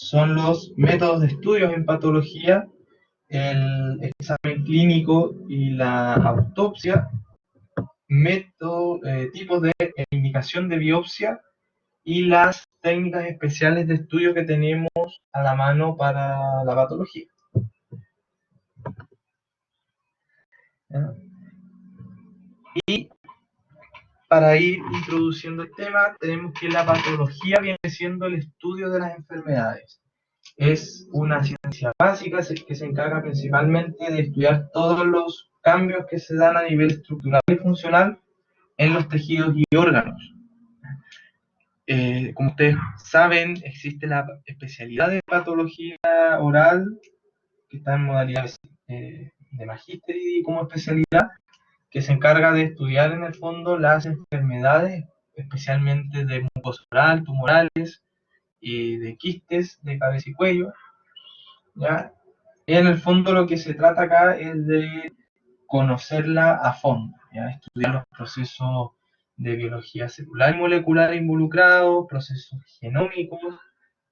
son los métodos de estudios en patología, el examen clínico y la autopsia, tipos de indicación de biopsia y las técnicas especiales de estudio que tenemos a la mano para la patología. Y para ir introduciendo el tema, tenemos que la patología viene siendo el estudio de las enfermedades. Es una ciencia básica que se encarga principalmente de estudiar todos los cambios que se dan a nivel estructural y funcional en los tejidos y órganos. Como ustedes saben, existe la especialidad de patología oral, que está en modalidad de magíster y como especialidad, que se encarga de estudiar en el fondo las enfermedades, especialmente de mucosa oral, tumorales y de quistes de cabeza y cuello. ¿Ya? En el fondo lo que se trata acá es de conocerla a fondo, ¿ya? Estudiar los procesos de biología celular y molecular involucrados, procesos genómicos,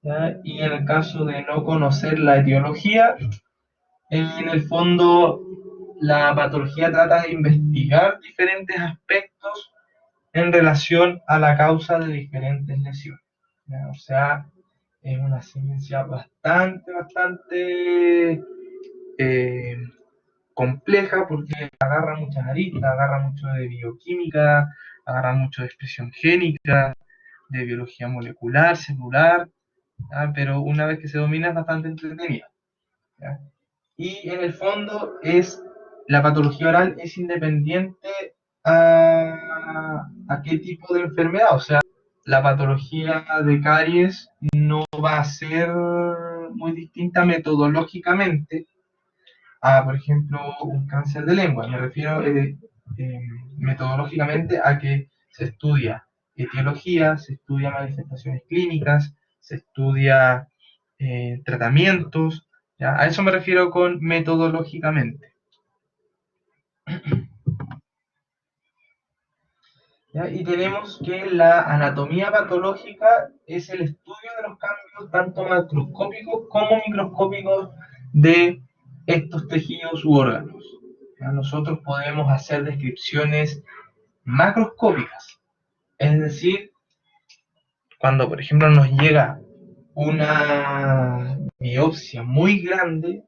¿ya? Y en el caso de no conocer la etiología, en el fondo la patología trata de investigar diferentes aspectos en relación a la causa de diferentes lesiones, ¿ya? O sea, es una ciencia bastante eh, compleja porque agarra muchas aristas, agarra mucho de bioquímica, agarra mucho de expresión génica, de biología molecular, celular, ¿ya? Pero una vez que se domina es bastante entretenida, ¿ya? Y en el fondo la patología oral es independiente a qué tipo de enfermedad, o sea, la patología de caries no va a ser muy distinta metodológicamente a, por ejemplo, un cáncer de lengua. Me refiero metodológicamente a que se estudia etiología, se estudia manifestaciones clínicas, se estudia tratamientos, ¿ya? A eso me refiero con metodológicamente. ¿Ya? Y tenemos que la anatomía patológica es el estudio de los cambios tanto macroscópicos como microscópicos de estos tejidos u órganos. ¿Ya? Nosotros podemos hacer descripciones macroscópicas, es decir, cuando por ejemplo nos llega una biopsia muy grande,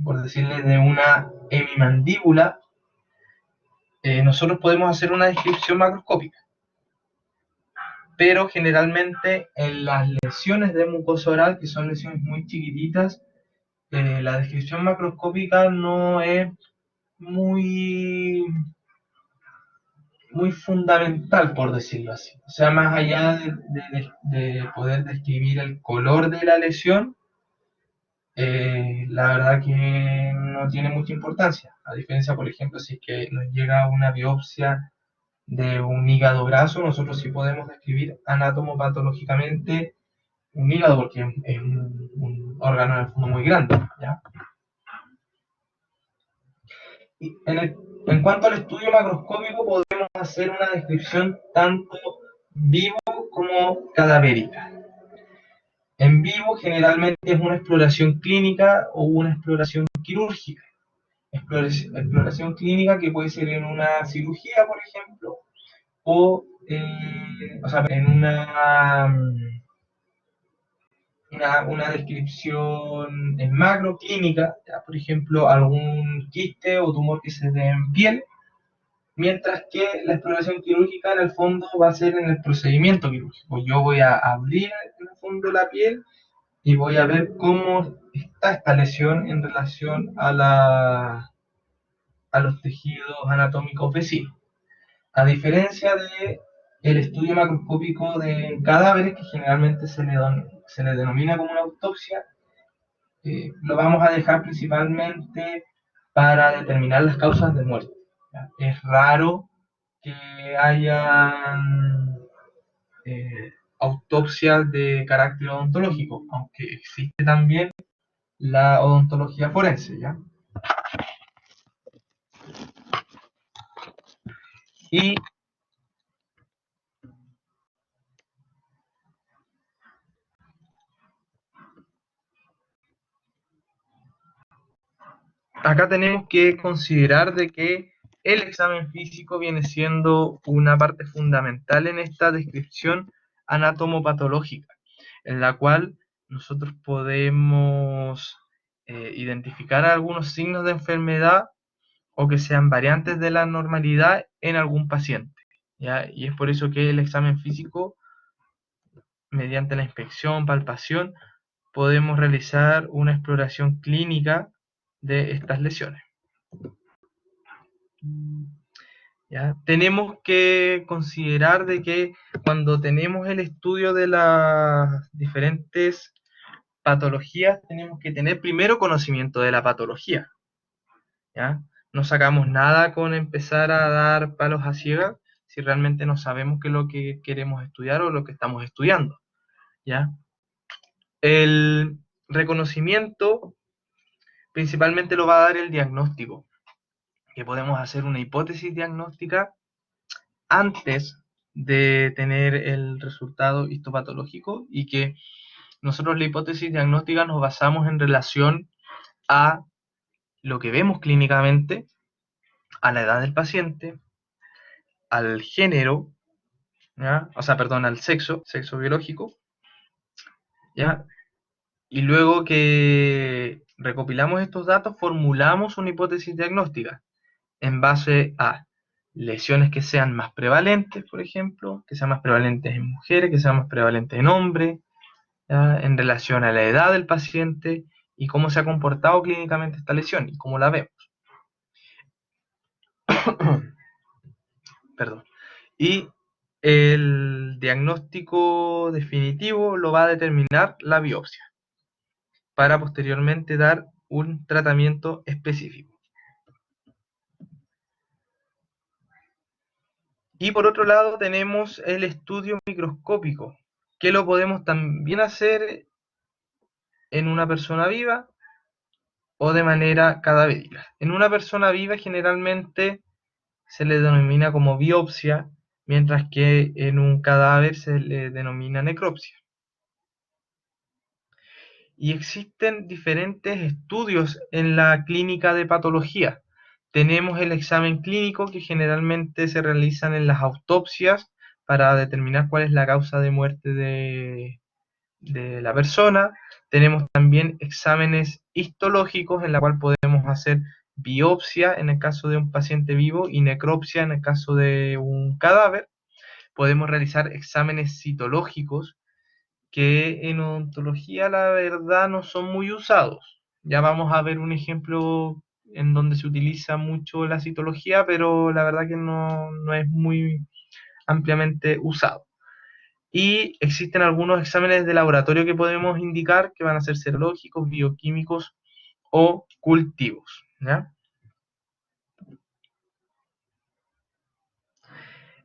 por decirle de una hemimandíbula, nosotros podemos hacer una descripción macroscópica, pero generalmente en las lesiones de mucosa oral, que son lesiones muy chiquititas, la descripción macroscópica no es muy, muy fundamental, por decirlo así. O sea, más allá de poder describir el color de la lesión, la verdad que no tiene mucha importancia. A diferencia, por ejemplo, si es que nos llega una biopsia de un hígado graso, nosotros sí podemos describir anatomopatológicamente un hígado porque es un órgano en el fondo muy grande, ¿ya? Y en cuanto al estudio macroscópico, podemos hacer una descripción tanto vivo como cadavérica. En vivo generalmente es una exploración clínica o una exploración quirúrgica. Exploración clínica que puede ser en una cirugía, por ejemplo, o sea, en una descripción en macro clínica, ¿ya? Por ejemplo, algún quiste o tumor que se dé en piel, mientras que la exploración quirúrgica en el fondo va a ser en el procedimiento quirúrgico. Yo voy a abrir en el fondo la piel y voy a ver cómo está esta lesión en relación a los tejidos anatómicos vecinos. A diferencia de el estudio macroscópico de cadáveres, que generalmente se le denomina como una autopsia, lo vamos a dejar principalmente para determinar las causas de muerte. ¿Ya? Es raro que haya autopsias de carácter odontológico, aunque existe también la odontología forense, ¿ya? Y acá tenemos que considerar de que el examen físico viene siendo una parte fundamental en esta descripción anatomopatológica, en la cual nosotros podemos identificar algunos signos de enfermedad o que sean variantes de la normalidad en algún paciente, ¿ya? Y es por eso que el examen físico, mediante la inspección, palpación, podemos realizar una exploración clínica de estas lesiones. ¿Ya? Tenemos que considerar de que cuando tenemos el estudio de las diferentes patologías, tenemos que tener primero conocimiento de la patología, ¿ya? No sacamos nada con empezar a dar palos a ciegas si realmente no sabemos qué es lo que queremos estudiar o lo que estamos estudiando, ¿ya? El reconocimiento principalmente lo va a dar el diagnóstico, que podemos hacer una hipótesis diagnóstica antes de tener el resultado histopatológico, y que nosotros la hipótesis diagnóstica nos basamos en relación a lo que vemos clínicamente, a la edad del paciente, al género, ¿ya? O sea, perdón, al sexo biológico, ¿ya? Y luego que recopilamos estos datos, formulamos una hipótesis diagnóstica en base a lesiones que sean más prevalentes, por ejemplo, que sean más prevalentes en mujeres, que sean más prevalentes en hombres, ¿ya? En relación a la edad del paciente y cómo se ha comportado clínicamente esta lesión y cómo la vemos. Perdón. Y el diagnóstico definitivo lo va a determinar la biopsia, para posteriormente dar un tratamiento específico. Y por otro lado tenemos el estudio microscópico, que lo podemos también hacer en una persona viva o de manera cadavérica. En una persona viva generalmente se le denomina como biopsia, mientras que en un cadáver se le denomina necropsia. Y existen diferentes estudios en la clínica de patología. Tenemos el examen clínico, que generalmente se realizan en las autopsias para determinar cuál es la causa de muerte de la persona. Tenemos también exámenes histológicos, en la cual podemos hacer biopsia en el caso de un paciente vivo y necropsia en el caso de un cadáver. Podemos realizar exámenes citológicos, que en odontología la verdad no son muy usados. Ya vamos a ver un ejemplo en donde se utiliza mucho la citología, pero la verdad que no es muy ampliamente usado. Y existen algunos exámenes de laboratorio que podemos indicar, que van a ser serológicos, bioquímicos o cultivos, ¿ya?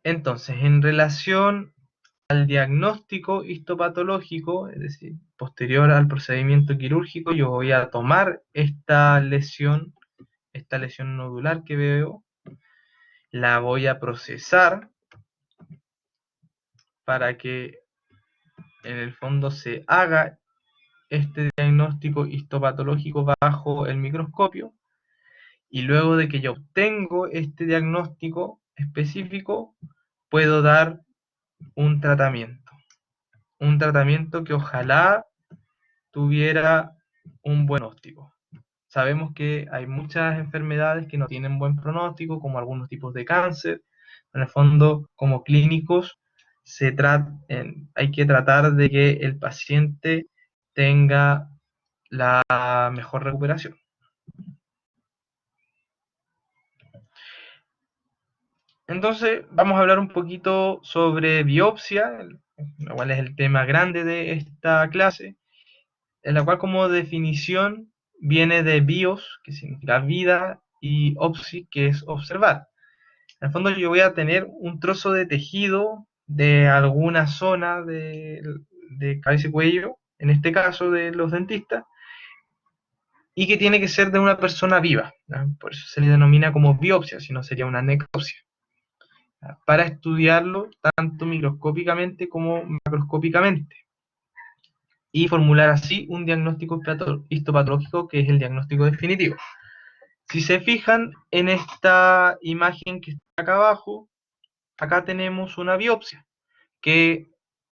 Entonces, en relación al diagnóstico histopatológico, es decir, posterior al procedimiento quirúrgico, yo voy a tomar esta lesión nodular que veo, la voy a procesar para que en el fondo se haga este diagnóstico histopatológico bajo el microscopio, y luego de que yo obtengo este diagnóstico específico, puedo dar un tratamiento. Un tratamiento que ojalá tuviera un buen pronóstico. Sabemos que hay muchas enfermedades que no tienen buen pronóstico, como algunos tipos de cáncer. En el fondo, como clínicos, hay que tratar de que el paciente tenga la mejor recuperación. Entonces, vamos a hablar un poquito sobre biopsia, el cual es el tema grande de esta clase, en la cual como definición viene de bios, que significa vida, y opsi, que es observar. En el fondo yo voy a tener un trozo de tejido de alguna zona de cabeza y cuello, en este caso de los dentistas, y que tiene que ser de una persona viva, ¿no? Por eso se le denomina como biopsia, si no sería una necropsia, ¿no? Para estudiarlo tanto microscópicamente como macroscópicamente, y formular así un diagnóstico histopatológico, que es el diagnóstico definitivo. Si se fijan en esta imagen que está acá abajo, acá tenemos una biopsia, que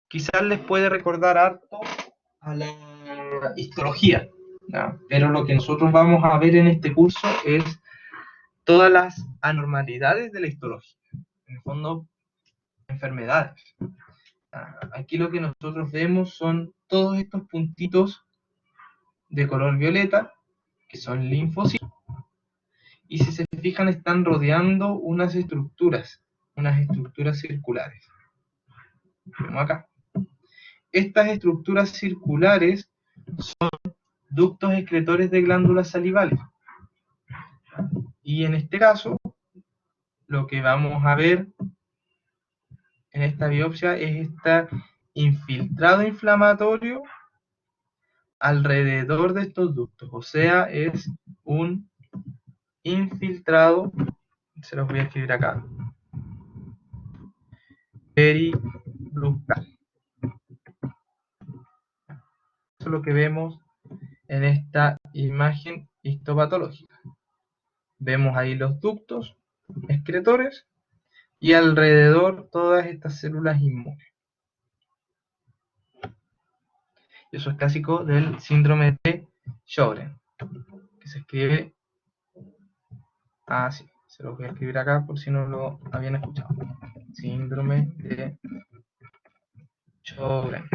quizás les puede recordar harto a la histología, ¿no? Pero lo que nosotros vamos a ver en este curso es todas las anormalidades de la histología, en el fondo, enfermedades. Aquí lo que nosotros vemos son todos estos puntitos de color violeta, que son linfocitos, y si se fijan están rodeando unas estructuras circulares. Como acá. Estas estructuras circulares son ductos excretores de glándulas salivales. Y en este caso, lo que vamos a ver en esta biopsia es este infiltrado inflamatorio alrededor de estos ductos. O sea, es un infiltrado, se los voy a escribir acá, periductal. Eso es lo que vemos en esta imagen histopatológica. Vemos ahí los ductos excretores y alrededor todas estas células inmunes. Eso es clásico del síndrome de Sjögren, que se escribe así. Se lo voy a escribir acá por si no lo habían escuchado. Síndrome de Sjögren.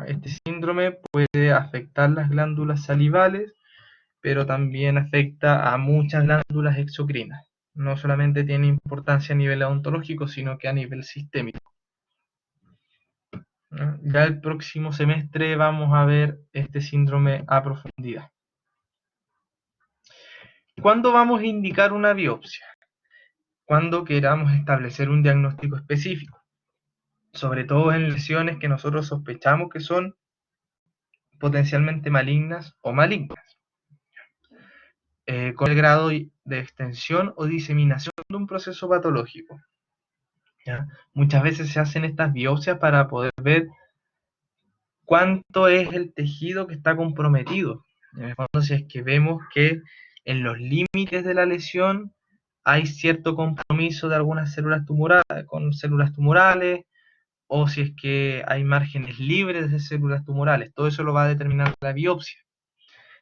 Este síndrome puede afectar las glándulas salivales, pero también afecta a muchas glándulas exocrinas. No solamente tiene importancia a nivel odontológico, sino que a nivel sistémico. Ya el próximo semestre vamos a ver este síndrome a profundidad. ¿Cuándo vamos a indicar una biopsia? Cuando queramos establecer un diagnóstico específico, sobre todo en lesiones que nosotros sospechamos que son potencialmente malignas o malignas, con el grado de extensión o diseminación de un proceso patológico. ¿Ya? Muchas veces se hacen estas biopsias para poder ver cuánto es el tejido que está comprometido. En el fondo, si es que vemos que en los límites de la lesión hay cierto compromiso de algunas células tumorales con células tumorales, o si es que hay márgenes libres de células tumorales. Todo eso lo va a determinar la biopsia.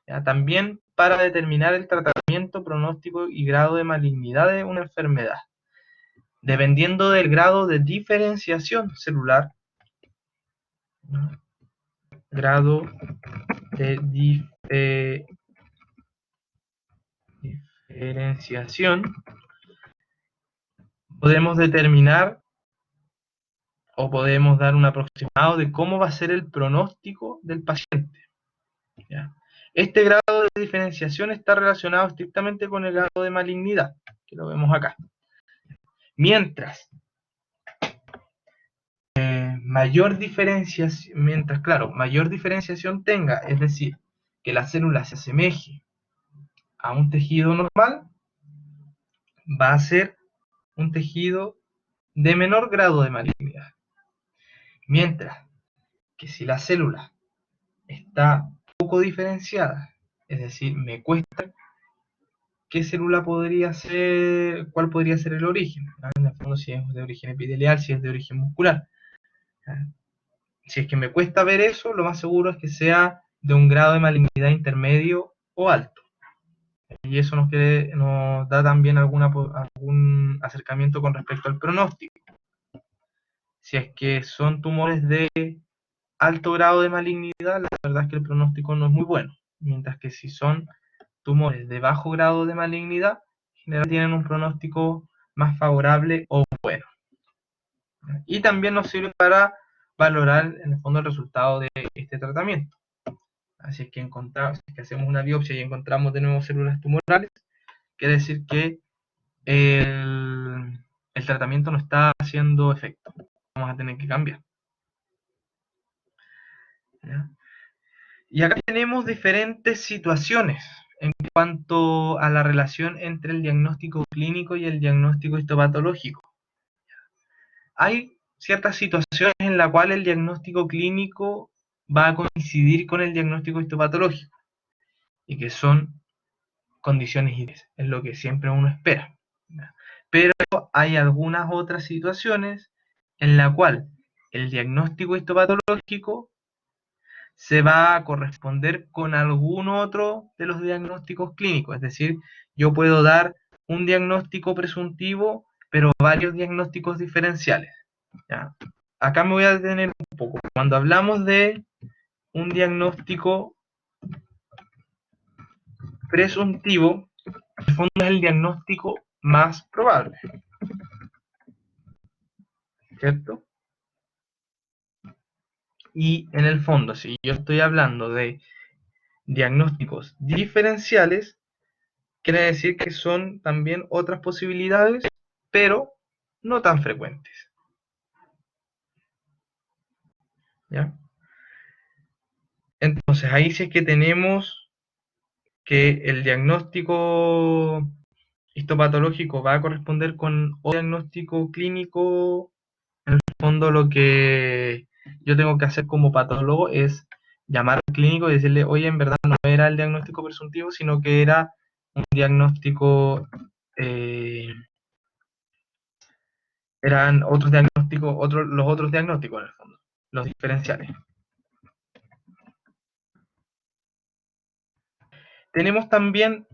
¿Ya? También para determinar el tratamiento, pronóstico y grado de malignidad de una enfermedad. Dependiendo del grado de diferenciación celular, ¿no? Grado de diferenciación, podemos determinar o podemos dar un aproximado de cómo va a ser el pronóstico del paciente. ¿Ya? Este grado de diferenciación está relacionado estrictamente con el grado de malignidad, que lo vemos acá. Mientras mayor diferenciación tenga, es decir, que la célula se asemeje a un tejido normal, va a ser un tejido de menor grado de malignidad. Mientras que si la célula está poco diferenciada, es decir, me cuesta qué célula podría ser, cuál podría ser el origen, ¿no? En el fondo, si es de origen epitelial, si es de origen muscular. Si es que me cuesta ver eso, lo más seguro es que sea de un grado de malignidad intermedio o alto. Y eso nos da también algún acercamiento con respecto al pronóstico. Si es que son tumores de alto grado de malignidad, la verdad es que el pronóstico no es muy bueno. Mientras que si son tumores de bajo grado de malignidad, en general tienen un pronóstico más favorable o bueno. Y también nos sirve para valorar en el fondo el resultado de este tratamiento. Así es que si es que hacemos una biopsia y encontramos de nuevo células tumorales, quiere decir que el tratamiento no está haciendo efecto. Vamos a tener que cambiar. ¿Ya? Y acá tenemos diferentes situaciones en cuanto a la relación entre el diagnóstico clínico y el diagnóstico histopatológico. Hay ciertas situaciones en la cual el diagnóstico clínico va a coincidir con el diagnóstico histopatológico, y que son condiciones ideales, es lo que siempre uno espera. Pero hay algunas otras situaciones en la cual el diagnóstico histopatológico se va a corresponder con algún otro de los diagnósticos clínicos. Es decir, yo puedo dar un diagnóstico presuntivo, pero varios diagnósticos diferenciales. ¿Ya? Acá me voy a detener un poco. Cuando hablamos de un diagnóstico presuntivo, en el fondo es el diagnóstico más probable, ¿cierto? Y en el fondo, si yo estoy hablando de diagnósticos diferenciales, quiere decir que son también otras posibilidades, pero no tan frecuentes. ¿Ya? Entonces, ahí sí es que tenemos que el diagnóstico histopatológico va a corresponder con otro diagnóstico clínico. En el fondo, lo que yo tengo que hacer como patólogo es llamar al clínico y decirle, oye, en verdad no era el diagnóstico presuntivo, sino que era un diagnóstico, eran otros diagnósticos, los otros diagnósticos en el fondo, los diferenciales. Tenemos también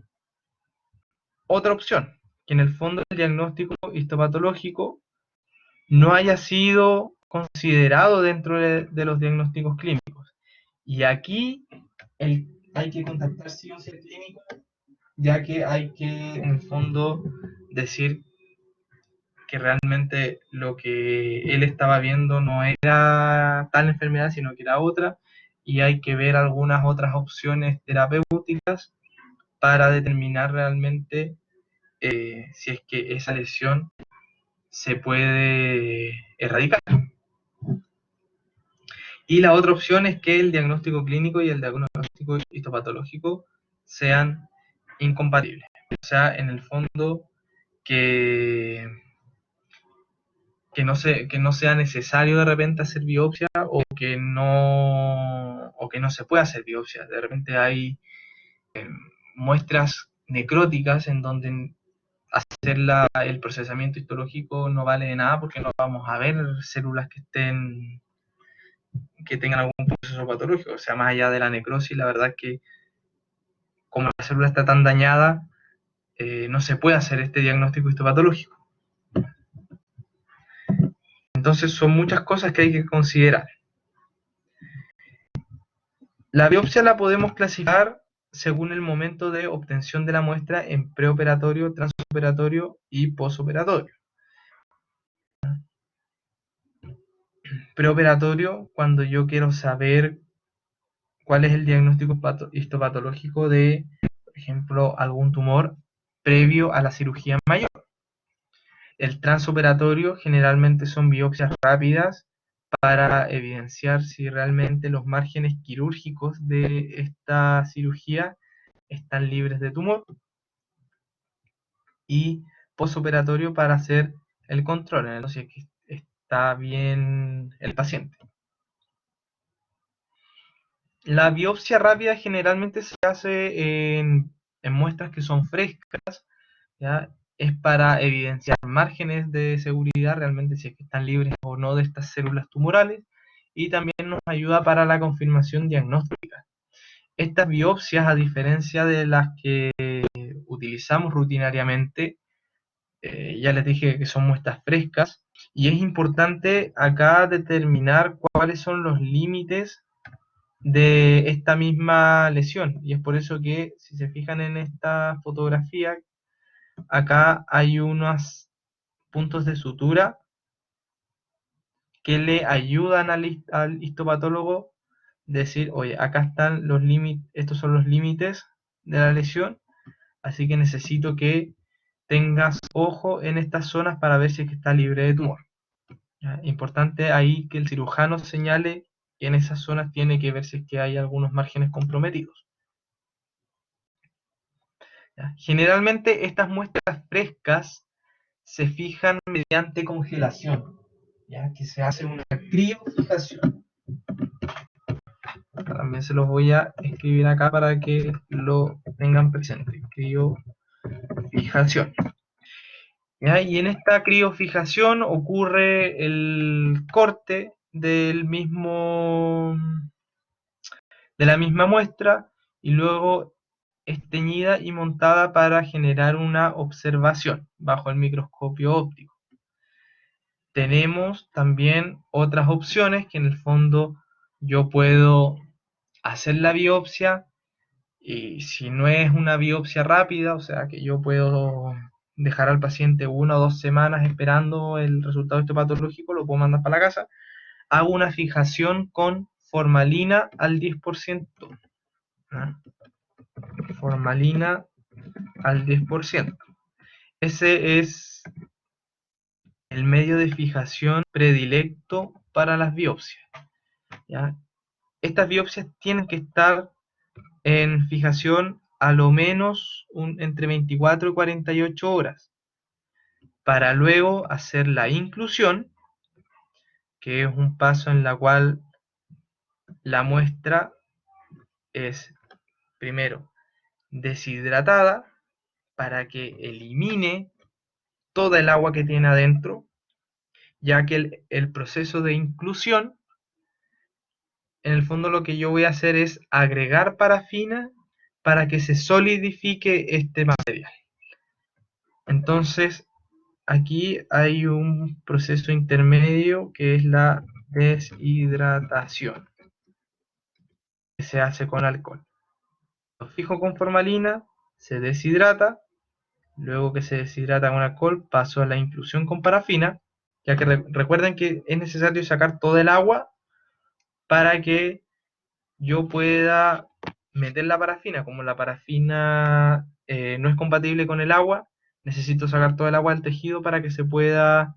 otra opción, que en el fondo el diagnóstico histopatológico no haya sido considerado dentro de los diagnósticos clínicos. Y aquí hay que contactar sí o sí al clínico, ya que hay que, en el fondo, decir que realmente lo que él estaba viendo no era tal enfermedad, sino que era otra, y hay que ver algunas otras opciones terapéuticas para determinar realmente si es que esa lesión se puede erradicar. Y la otra opción es que el diagnóstico clínico y el diagnóstico histopatológico sean incompatibles. O sea, en el fondo, que, que no sea necesario de repente hacer biopsia o que no se pueda hacer biopsia. De repente hay muestras necróticas en donde hacer el procesamiento histológico no vale de nada porque no vamos a ver células que tengan algún proceso patológico. O sea, más allá de la necrosis, la verdad es que como la célula está tan dañada, no se puede hacer este diagnóstico histopatológico. Entonces son muchas cosas que hay que considerar. La biopsia la podemos clasificar según el momento de obtención de la muestra en preoperatorio, transoperatorio y posoperatorio. Preoperatorio, cuando yo quiero saber cuál es el diagnóstico histopatológico de, por ejemplo, algún tumor previo a la cirugía mayor. El transoperatorio generalmente son biopsias rápidas para evidenciar si realmente los márgenes quirúrgicos de esta cirugía están libres de tumor. Y posoperatorio para hacer el control, entonces que está bien el paciente. La biopsia rápida generalmente se hace en muestras que son frescas, ¿ya? Es para evidenciar márgenes de seguridad, realmente si es que están libres o no de estas células tumorales, y también nos ayuda para la confirmación diagnóstica. Estas biopsias, a diferencia de las que utilizamos rutinariamente, ya les dije que son muestras frescas, y es importante acá determinar cuáles son los límites de esta misma lesión, y es por eso que si se fijan en esta fotografía, acá hay unos puntos de sutura que le ayudan al histopatólogo decir, oye, acá están los límites, estos son los límites de la lesión, así que necesito que tengas ojo en estas zonas para ver si es que está libre de tumor. ¿Ya? Importante ahí que el cirujano señale que en esas zonas tiene que ver si es que hay algunos márgenes comprometidos. ¿Ya? Generalmente estas muestras frescas se fijan mediante congelación. ya que se hace una criofijación. También se los voy a escribir acá para que lo tengan presente. Criofijación. ¿Ya? Y en esta criofijación ocurre el corte de la misma muestra y luego es teñida y montada para generar una observación bajo el microscopio óptico. Tenemos también otras opciones que en el fondo yo puedo hacer la biopsia y si no es una biopsia rápida, o sea que yo puedo dejar al paciente 1 o 2 semanas esperando el resultado histopatológico, lo puedo mandar para la casa, hago una fijación con formalina al 10%. ¿no? Formalina al 10%. Ese es el medio de fijación predilecto para las biopsias. ¿ya? Estas biopsias tienen que estar en fijación a lo menos entre 24 y 48 horas, para luego hacer la inclusión, que es un paso en la cual la muestra es primero deshidratada para que elimine toda el agua que tiene adentro, ya que el proceso de inclusión, en el fondo lo que yo voy a hacer es agregar parafina para que se solidifique este material. Entonces, aquí hay un proceso intermedio que es la deshidratación, que se hace con alcohol. Lo fijo con formalina, se deshidrata, luego que se deshidrata con alcohol paso a la inclusión con parafina, ya que recuerden que es necesario sacar todo el agua para que yo pueda meter la parafina. Como la parafina no es compatible con el agua, necesito sacar todo el agua del tejido para que se pueda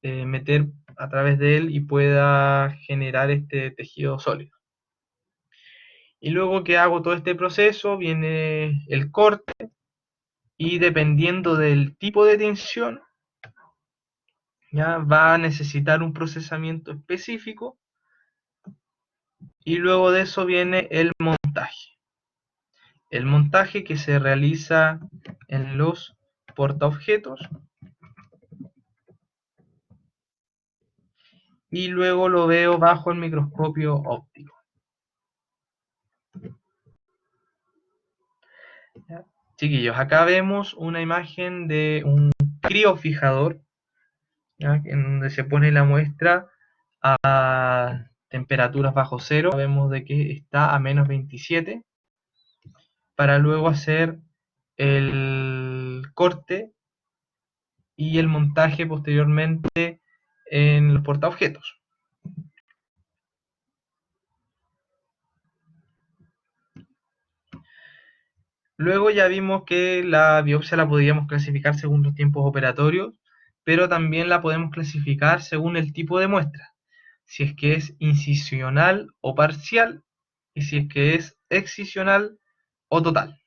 meter a través de él y pueda generar este tejido sólido. Y luego que hago todo este proceso viene el corte y dependiendo del tipo de tinción ya va a necesitar un procesamiento específico y luego de eso viene el montaje. El montaje que se realiza en los portaobjetos y luego lo veo bajo el microscopio óptico. ¿Ya? Chiquillos, acá vemos una imagen de un criofijador, ¿ya? En donde se pone la muestra a temperaturas bajo cero. Vemos de que está a menos 27 para luego hacer el corte y el montaje posteriormente en los portaobjetos. Luego ya vimos que la biopsia la podíamos clasificar según los tiempos operatorios, pero también la podemos clasificar según el tipo de muestra, si es que es incisional o parcial, y si es que es excisional o total.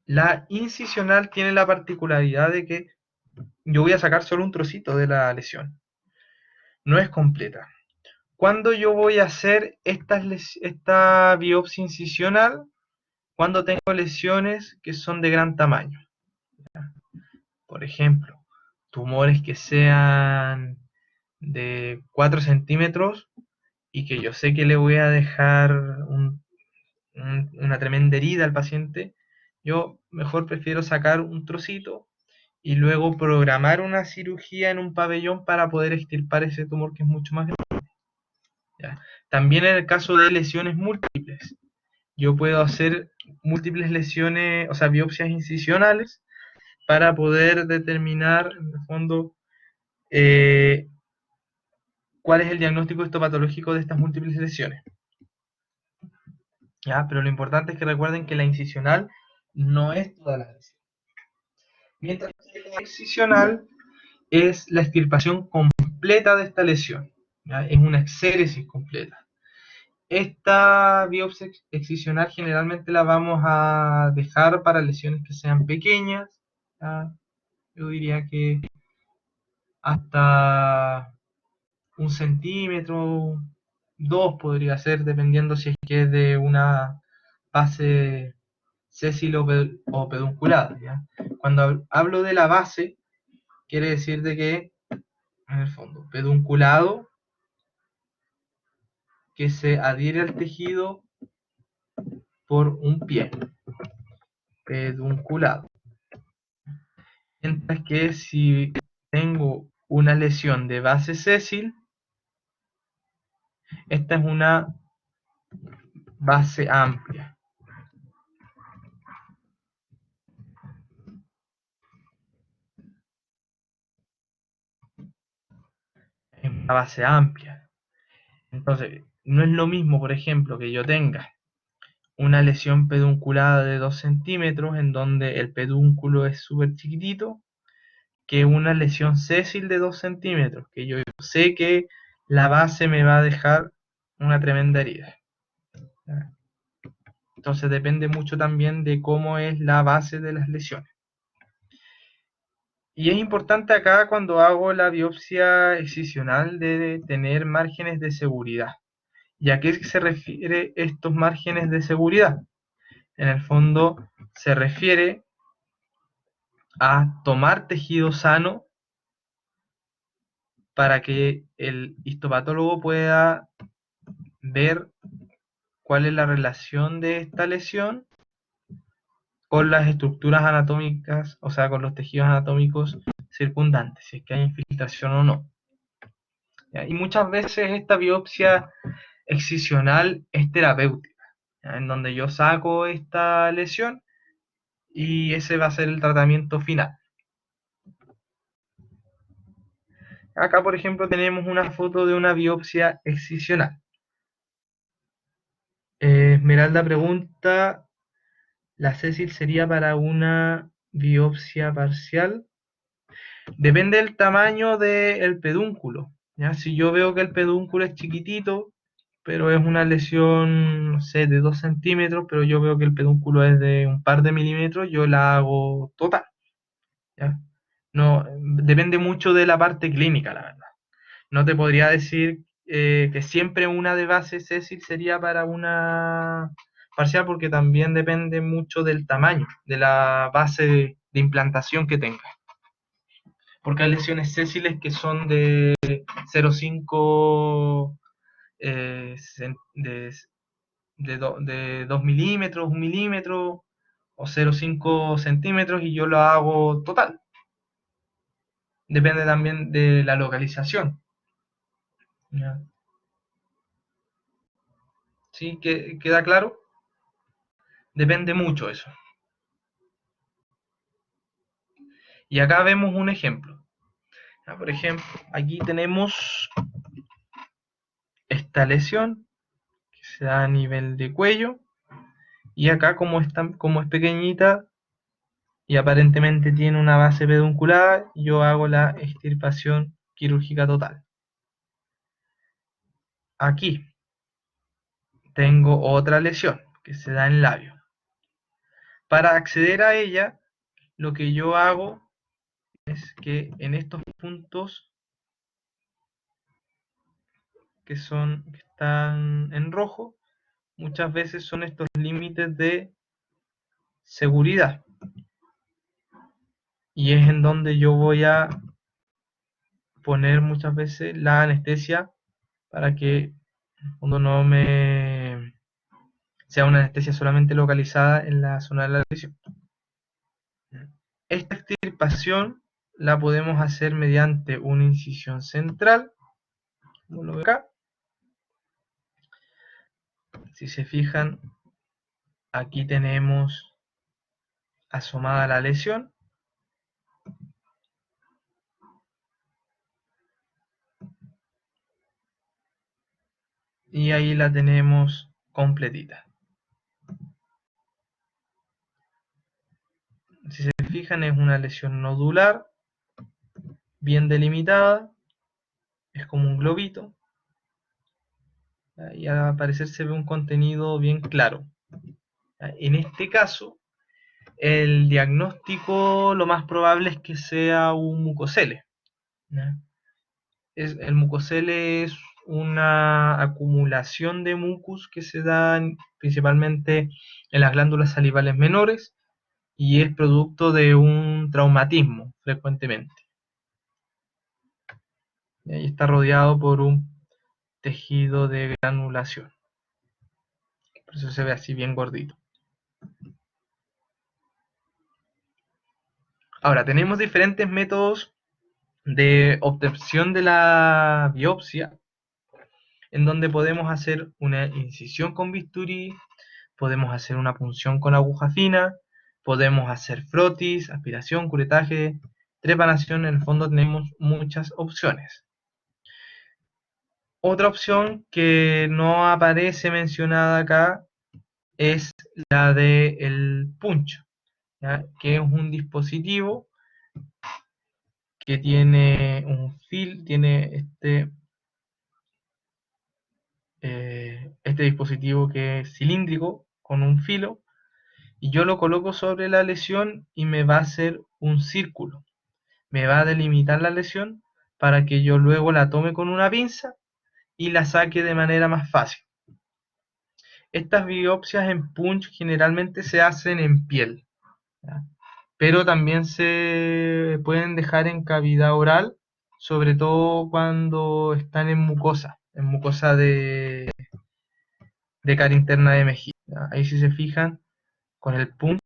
La incisional tiene la particularidad de que yo voy a sacar solo un trocito de la lesión, no es completa. ¿Cuándo yo voy a hacer esta biopsia incisional? Cuando tengo lesiones que son de gran tamaño. Por ejemplo, tumores que sean de 4 centímetros y que yo sé que le voy a dejar una tremenda herida al paciente, yo mejor prefiero sacar un trocito y luego programar una cirugía en un pabellón para poder extirpar ese tumor que es mucho más grande. ¿Ya? También en el caso de lesiones múltiples, yo puedo hacer múltiples lesiones, o sea, biopsias incisionales para poder determinar, en el fondo, cuál es el diagnóstico histopatológico de estas múltiples lesiones. ¿Ya? Pero lo importante es que recuerden que la incisional no es toda la lesión. Mientras que la excisional es la extirpación completa de esta lesión. ¿Ya? Es una exéresis completa. Esta biopsia excisional generalmente la vamos a dejar para lesiones que sean pequeñas. ¿ya? Yo diría que hasta 1 centímetro, 2 podría ser, dependiendo si es que es de una base sésil o pedunculada, ¿ya? Cuando hablo de la base, quiere decir de que, en el fondo, pedunculado, que se adhiere al tejido por un pie, pedunculado. Mientras que si tengo una lesión de base sésil, esta es una base amplia. Es una base amplia. Entonces, no es lo mismo, por ejemplo, que yo tenga una lesión pedunculada de 2 centímetros, en donde el pedúnculo es súper chiquitito, que una lesión sésil de 2 centímetros, que yo sé que la base me va a dejar una tremenda herida. Entonces depende mucho también de cómo es la base de las lesiones. Y es importante acá, cuando hago la biopsia excisional, de tener márgenes de seguridad. ¿Y a qué se refiere estos márgenes de seguridad? En el fondo se refiere a tomar tejido sano para que el histopatólogo pueda ver cuál es la relación de esta lesión con las estructuras anatómicas, o sea, con los tejidos anatómicos circundantes, si es que hay infiltración o no. ¿Ya? Y muchas veces esta biopsia excisional es terapéutica, ¿ya? En donde yo saco esta lesión y ese va a ser el tratamiento final. Acá, por ejemplo, tenemos una foto de una biopsia excisional. Esmeralda pregunta, ¿la sésil sería para una biopsia parcial? Depende del tamaño del pedúnculo, ¿ya? Si yo veo que el pedúnculo es chiquitito, pero es una lesión, no sé, de 2 centímetros, pero yo veo que el pedúnculo es de un par de milímetros, yo la hago total, ¿ya? No, depende mucho de la parte clínica, la verdad. No te podría decir que siempre una de base sésil sería para una parcial, porque también depende mucho del tamaño de la base de implantación que tenga. Porque hay lesiones sésiles que son de 0,5 de 2 milímetros, 1 milímetro o 0,5 centímetros, y yo lo hago total. Depende también de la localización. ¿Ya? ¿Sí? ¿Queda claro? Depende mucho eso. Y acá vemos un ejemplo. ¿Ya? Por ejemplo, aquí tenemos esta lesión que se da a nivel de cuello, y acá, como es pequeñita y aparentemente tiene una base pedunculada, yo hago la extirpación quirúrgica total. Aquí tengo otra lesión que se da en el labio. Para acceder a ella, lo que yo hago es que en estos puntos que están en rojo, muchas veces son estos límites de seguridad. Y es en donde yo voy a poner muchas veces la anestesia, para que cuando no me sea una anestesia solamente localizada en la zona de la lesión. Esta extirpación la podemos hacer mediante una incisión central, como lo veo acá. Si se fijan, aquí tenemos asomada la lesión. Y ahí la tenemos completita. Si se fijan, es una lesión nodular, bien delimitada, es como un globito. Y al parecer se ve un contenido bien claro. En este caso, el diagnóstico lo más probable es que sea un mucocele. ¿ya? El mucosele es una acumulación de mucus que se dan principalmente en las glándulas salivales menores y es producto de un traumatismo frecuentemente. Y ahí está rodeado por un tejido de granulación. Por eso se ve así bien gordito. Ahora, tenemos diferentes métodos de obtención de la biopsia, en donde podemos hacer una incisión con bisturí, podemos hacer una punción con aguja fina, podemos hacer frotis, aspiración, curetaje, trepanación. En el fondo tenemos muchas opciones. Otra opción que no aparece mencionada acá es la del punch, ¿ya? Que es un dispositivo que tiene un tiene este dispositivo que es cilíndrico con un filo, y yo lo coloco sobre la lesión y me va a hacer un círculo, me va a delimitar la lesión para que yo luego la tome con una pinza y la saque de manera más fácil. Estas biopsias en punch generalmente se hacen en piel, ¿ya? Pero también se pueden dejar en cavidad oral, sobre todo cuando están en mucosa de cara interna de mejilla, ¿ya? Ahí si se fijan, con el punch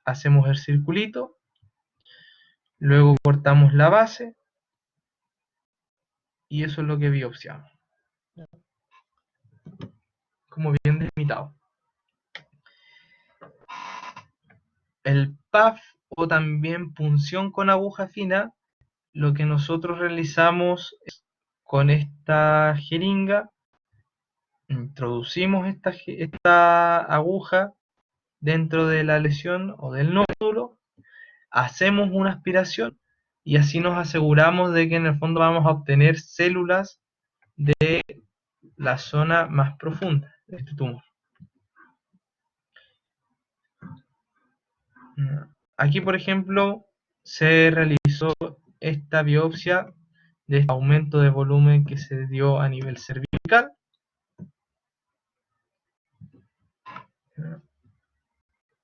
hacemos el circulito, luego cortamos la base y eso es lo que biopsiamos, como bien delimitado. El PAF o también punción con aguja fina, lo que nosotros realizamos es con esta jeringa, introducimos esta aguja dentro de la lesión o del nódulo, hacemos una aspiración y así nos aseguramos de que en el fondo vamos a obtener células de la zona más profunda de este tumor. Aquí, por ejemplo, se realizó esta biopsia de este aumento de volumen que se dio a nivel cervical.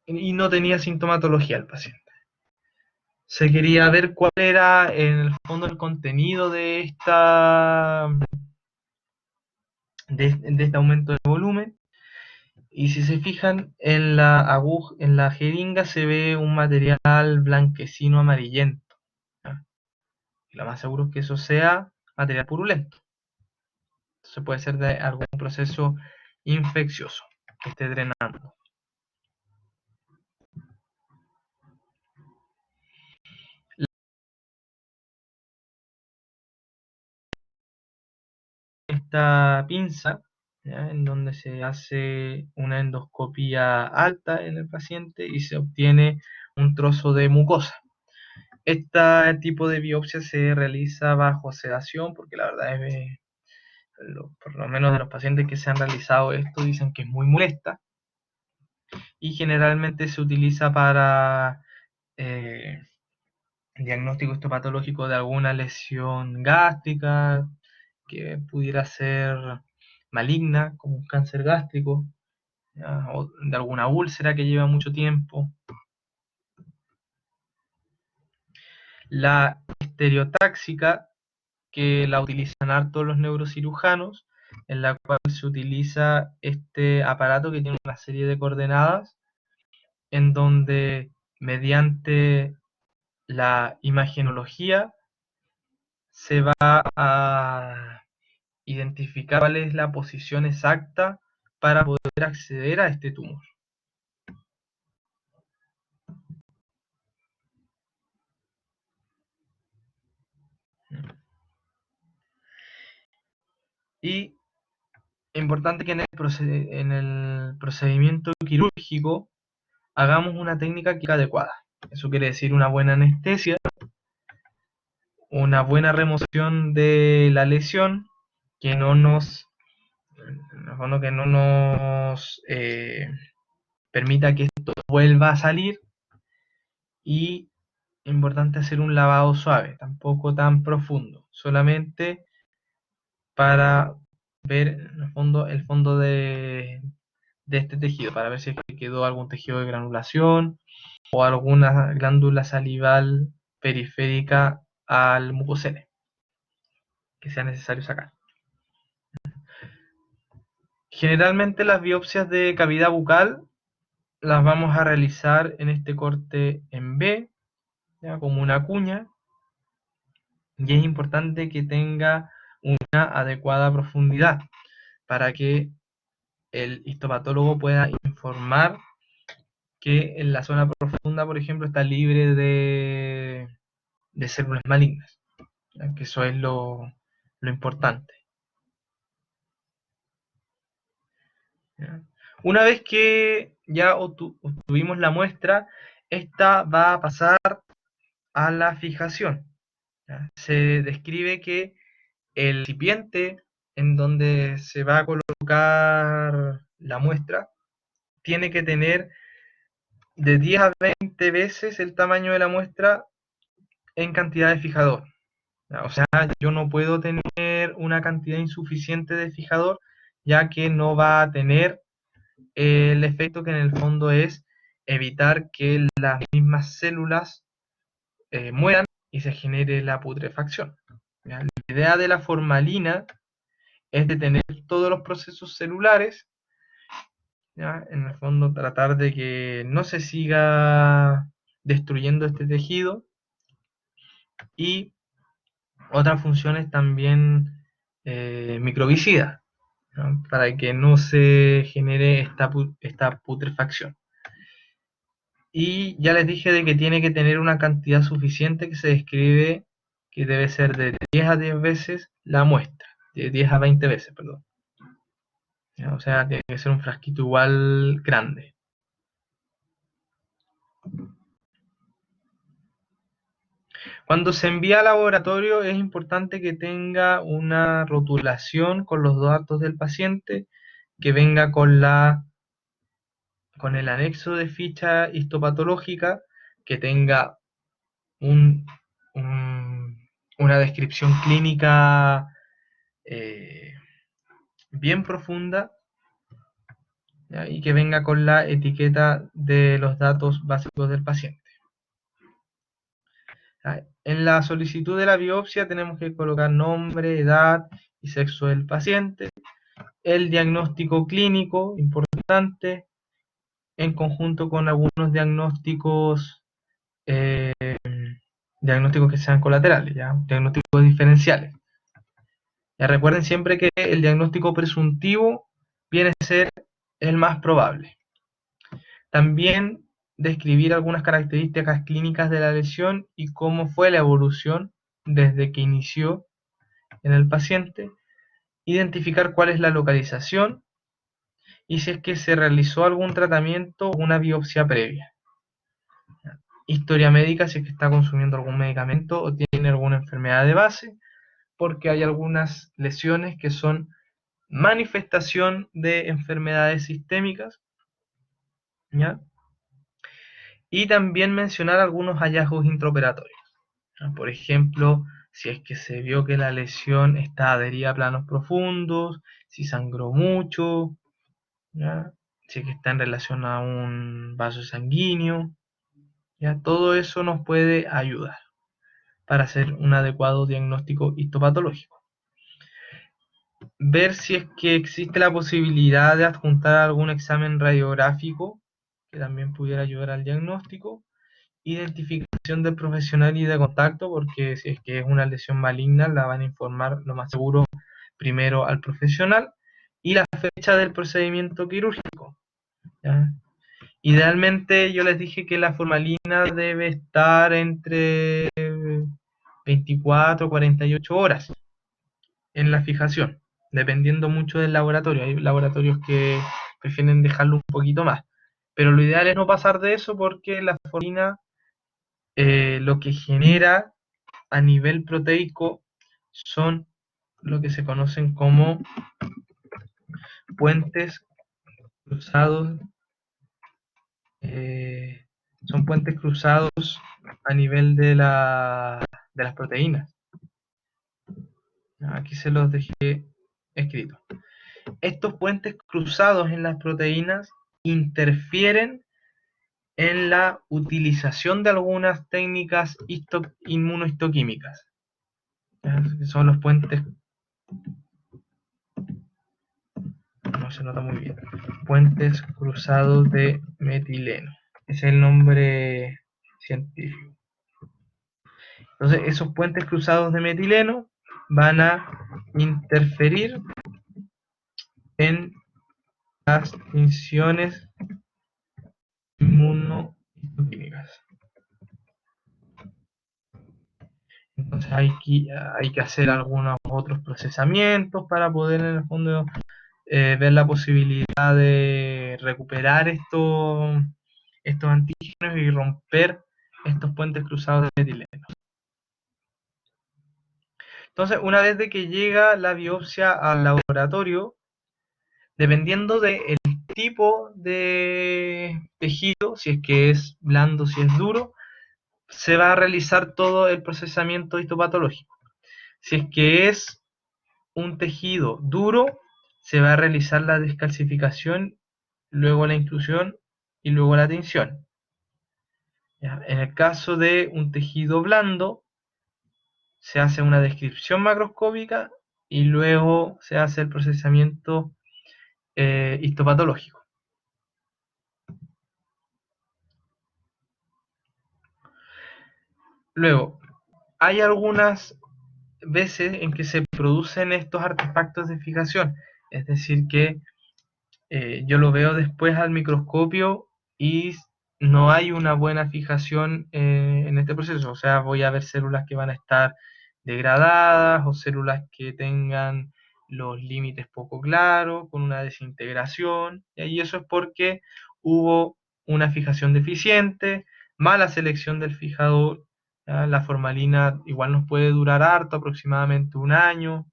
Y no tenía sintomatología el paciente. Se quería ver cuál era en el fondo el contenido de este aumento de volumen. Y si se fijan, en la jeringa se ve un material blanquecino amarillento, ¿ya? Y lo más seguro es que eso sea material purulento. Entonces puede ser de algún proceso infeccioso que esté drenando. Esta pinza, ¿ya? En donde se hace una endoscopía alta en el paciente y se obtiene un trozo de mucosa. Este tipo de biopsia se realiza bajo sedación porque la verdad es, por lo menos de los pacientes que se han realizado esto, dicen que es muy molesta y generalmente se utiliza para diagnóstico histopatológico de alguna lesión gástrica que pudiera ser maligna, como un cáncer gástrico, ¿ya? O de alguna úlcera que lleva mucho tiempo. La estereotáxica, que la utilizan harto los neurocirujanos, en la cual se utiliza este aparato que tiene una serie de coordenadas, en donde mediante la imagenología se va a identificar cuál es la posición exacta para poder acceder a este tumor. Y importante que en el procedimiento quirúrgico hagamos una técnica quirúrgica adecuada. Eso quiere decir una buena anestesia, una buena remoción de la lesión, que no nos, que no nos permita que esto vuelva a salir, y importante hacer un lavado suave, tampoco tan profundo, solamente para ver en el fondo de este tejido, para ver si es que quedó algún tejido de granulación o alguna glándula salival periférica al mucocele que sea necesario sacar. Generalmente las biopsias de cavidad bucal las vamos a realizar en este corte en B, ¿ya? Como una cuña, y es importante que tenga una adecuada profundidad para que el histopatólogo pueda informar que en la zona profunda, por ejemplo, está libre de células malignas, ¿ya? Que eso es lo importante, ¿ya? Una vez que ya obtuvimos la muestra, esta va a pasar a la fijación, ¿ya? Se describe que el recipiente en donde se va a colocar la muestra tiene que tener de 10 a 20 veces el tamaño de la muestra en cantidad de fijador. O sea, yo no puedo tener una cantidad insuficiente de fijador, ya que no va a tener el efecto que en el fondo es evitar que las mismas células mueran y se genere la putrefacción. ¿Ya? La idea de la formalina es detener todos los procesos celulares, ¿ya? En el fondo tratar de que no se siga destruyendo este tejido, y otras funciones también microbicidas, ¿no? Para que no se genere esta putrefacción. Y ya les dije de que tiene que tener una cantidad suficiente que se describe que debe ser de 10 a 10 veces la muestra, de 10 a 20 veces, perdón. ¿Ya? O sea, tiene que ser un frasquito igual grande. Cuando se envía al laboratorio es importante que tenga una rotulación con los datos del paciente, que venga con el anexo de ficha histopatológica, que tenga un, una descripción clínica eh, bien profunda, ¿ya? Y que venga con la etiqueta de los datos básicos del paciente. En la solicitud de la biopsia tenemos que colocar nombre, edad y sexo del paciente, el diagnóstico clínico, importante, en conjunto con algunos eh, diagnósticos que sean colaterales, ¿ya? Diagnósticos diferenciales. Ya recuerden siempre que el diagnóstico presuntivo viene a ser el más probable. También describir algunas características clínicas de la lesión y cómo fue la evolución desde que inició en el paciente, identificar cuál es la localización y si es que se realizó algún tratamiento o una biopsia previa. Historia médica, si es que está consumiendo algún medicamento o tiene alguna enfermedad de base, porque hay algunas lesiones que son manifestación de enfermedades sistémicas, ¿ya? Y también mencionar algunos hallazgos intraoperatorios, ¿ya? Por ejemplo, si es que se vio que la lesión está adherida a planos profundos, si sangró mucho, ¿ya? Si es que está en relación a un vaso sanguíneo, ¿ya? Todo eso nos puede ayudar para hacer un adecuado diagnóstico histopatológico. Ver si es que existe la posibilidad de adjuntar algún examen radiográfico que también pudiera ayudar al diagnóstico. Identificación del profesional y de contacto, porque si es que es una lesión maligna la van a informar lo más seguro primero al profesional, y la fecha del procedimiento quirúrgico, ¿ya? Idealmente yo les dije que la formalina debe estar entre 24 y 48 horas en la fijación, dependiendo mucho del laboratorio. Hay laboratorios que prefieren dejarlo un poquito más, pero lo ideal es no pasar de eso, porque la formalina lo que genera a nivel proteico son lo que se conocen como puentes cruzados son puentes cruzados a nivel de las proteínas. Aquí se los dejé escritos. Estos puentes cruzados en las proteínas interfieren en la utilización de algunas técnicas inmunohistoquímicas. Son los puentes, no se nota muy bien, puentes cruzados de metileno. Ese es el nombre científico. Entonces, esos puentes cruzados de metileno van a interferir en las tinciones inmunohistoquímicas. Entonces hay que hacer algunos otros procesamientos para poder en el fondo ver la posibilidad de recuperar estos antígenos y romper estos puentes cruzados de metileno. Entonces, una vez de que llega la biopsia al laboratorio, dependiendo del tipo de tejido, si es que es blando, si es duro, se va a realizar todo el procesamiento histopatológico. Si es que es un tejido duro, se va a realizar la descalcificación, luego la inclusión y luego la tinción. En el caso de un tejido blando, se hace una descripción macroscópica y luego se hace el procesamiento histopatológico. Luego, hay algunas veces en que se producen estos artefactos de fijación, es decir que yo lo veo después al microscopio y no hay una buena fijación en este proceso, o sea, voy a ver células que van a estar degradadas o células que tengan los límites poco claros, con una desintegración, y eso es porque hubo una fijación deficiente, mala selección del fijador. La formalina igual nos puede durar harto, aproximadamente un año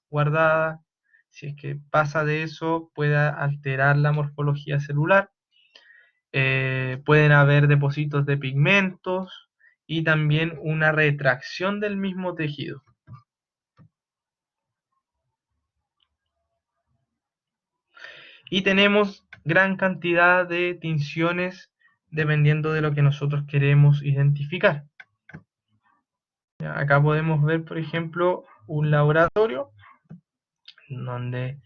guardada. Si es que pasa de eso, puede alterar la morfología celular. Pueden haber depósitos de pigmentos y también una retracción del mismo tejido. Y tenemos gran cantidad de tinciones dependiendo de lo que nosotros queremos identificar. Acá podemos ver, por ejemplo, un laboratorio donde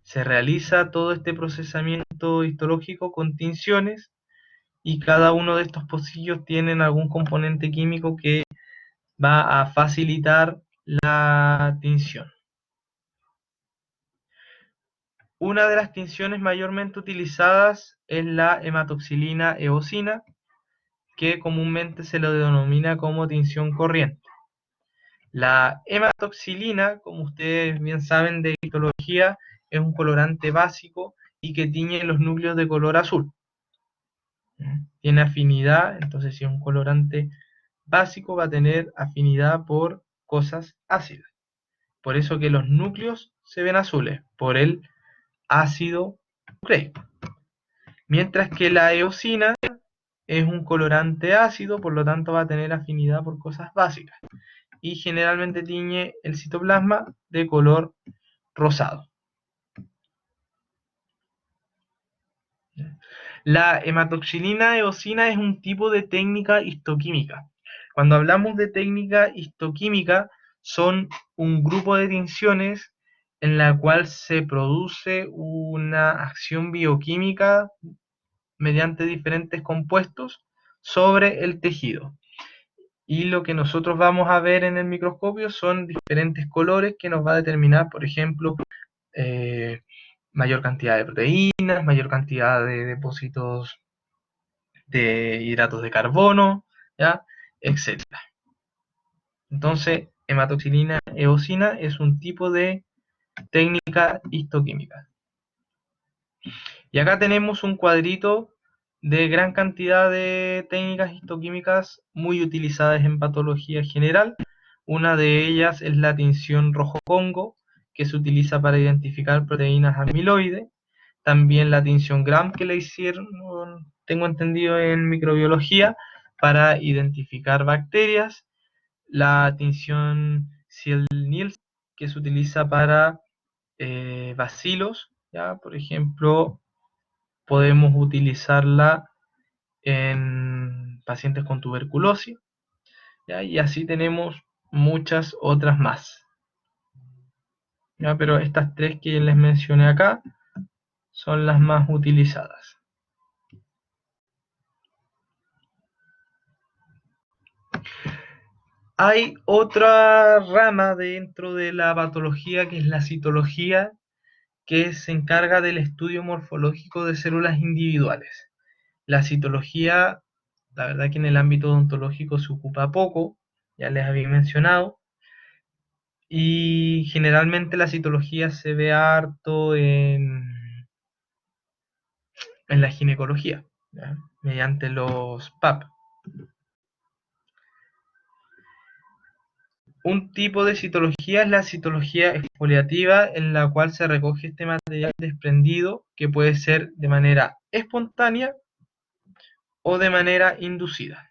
se realiza todo este procesamiento histológico con tinciones y cada uno de estos pocillos tienen algún componente químico que va a facilitar la tinción. Una de las tinciones mayormente utilizadas es la hematoxilina eosina, que comúnmente se lo denomina como tinción corriente. La hematoxilina, como ustedes bien saben de histología, es un colorante básico y que tiñe los núcleos de color azul. Tiene afinidad, entonces si es un colorante básico va a tener afinidad por cosas ácidas. Por eso que los núcleos se ven azules, por el ácido nucleico. Mientras que la eosina es un colorante ácido, por lo tanto va a tener afinidad por cosas básicas. Y generalmente tiñe el citoplasma de color rosado. La hematoxilina eosina es un tipo de técnica histoquímica. Cuando hablamos de técnica histoquímica, son un grupo de tinciones en la cual se produce una acción bioquímica mediante diferentes compuestos sobre el tejido. Y lo que nosotros vamos a ver en el microscopio son diferentes colores que nos va a determinar, por ejemplo, mayor cantidad de proteínas, mayor cantidad de depósitos de hidratos de carbono, ¿ya? Etcétera. Entonces, hematoxilina eosina es un tipo de técnica histoquímica. Y acá tenemos un cuadrito de gran cantidad de técnicas histoquímicas muy utilizadas en patología general. Una de ellas es la tinción rojo Congo, que se utiliza para identificar proteínas amiloides. también la tinción Gram que le hicieron, tengo entendido, en microbiología para identificar bacterias, la tinción Ziel-Nielsen que se utiliza para bacilos, ¿ya? Por ejemplo, podemos utilizarla en pacientes con tuberculosis, ¿ya? Y así tenemos muchas otras más, ¿ya? Pero estas tres que les mencioné acá son las más utilizadas. Hay otra rama dentro de la patología que es la citología, que se encarga del estudio morfológico de células individuales. La citología, la verdad que en el ámbito odontológico se ocupa poco, ya les había mencionado, y generalmente la citología se ve harto en la ginecología, ¿ya? Mediante los PAP. Un tipo de citología es la citología exfoliativa, en la cual se recoge este material desprendido que puede ser de manera espontánea o de manera inducida.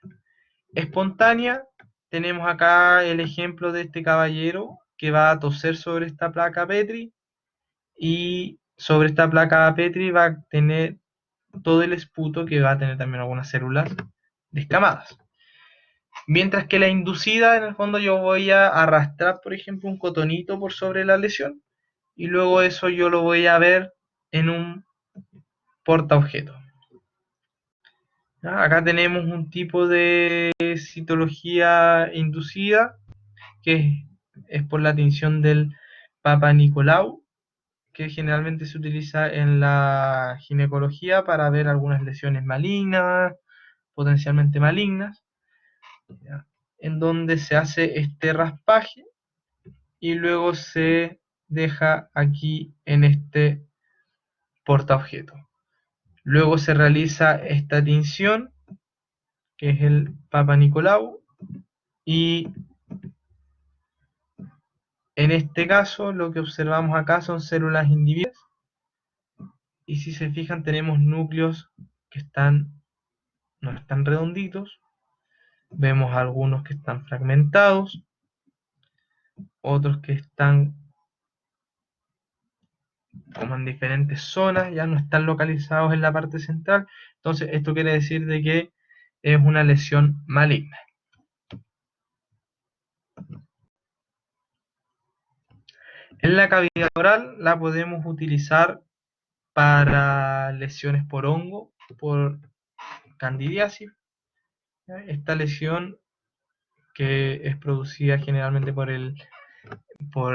Espontánea, tenemos acá el ejemplo de este caballero que va a toser sobre esta placa Petri, y sobre esta placa Petri va a tener todo el esputo, que va a tener también algunas células descamadas. Mientras que la inducida, en el fondo, yo voy a arrastrar, por ejemplo, un cotonito por sobre la lesión, y luego eso yo lo voy a ver en un portaobjeto. Acá tenemos un tipo de citología inducida, que es por la tinción del Papa Nicolau, que generalmente se utiliza en la ginecología para ver algunas lesiones malignas, potencialmente malignas, ¿ya? En donde se hace este raspaje y luego se deja aquí en este portaobjeto. Luego se realiza esta tinción, que es el Papa Nicolau, y en este caso lo que observamos acá son células individuales, y si se fijan tenemos núcleos que no están redonditos, vemos algunos que están fragmentados, otros que están como en diferentes zonas, ya no están localizados en la parte central. Entonces esto quiere decir de que es una lesión maligna. En la cavidad oral la podemos utilizar para lesiones por hongo, por candidiasis. Esta lesión, que es producida generalmente por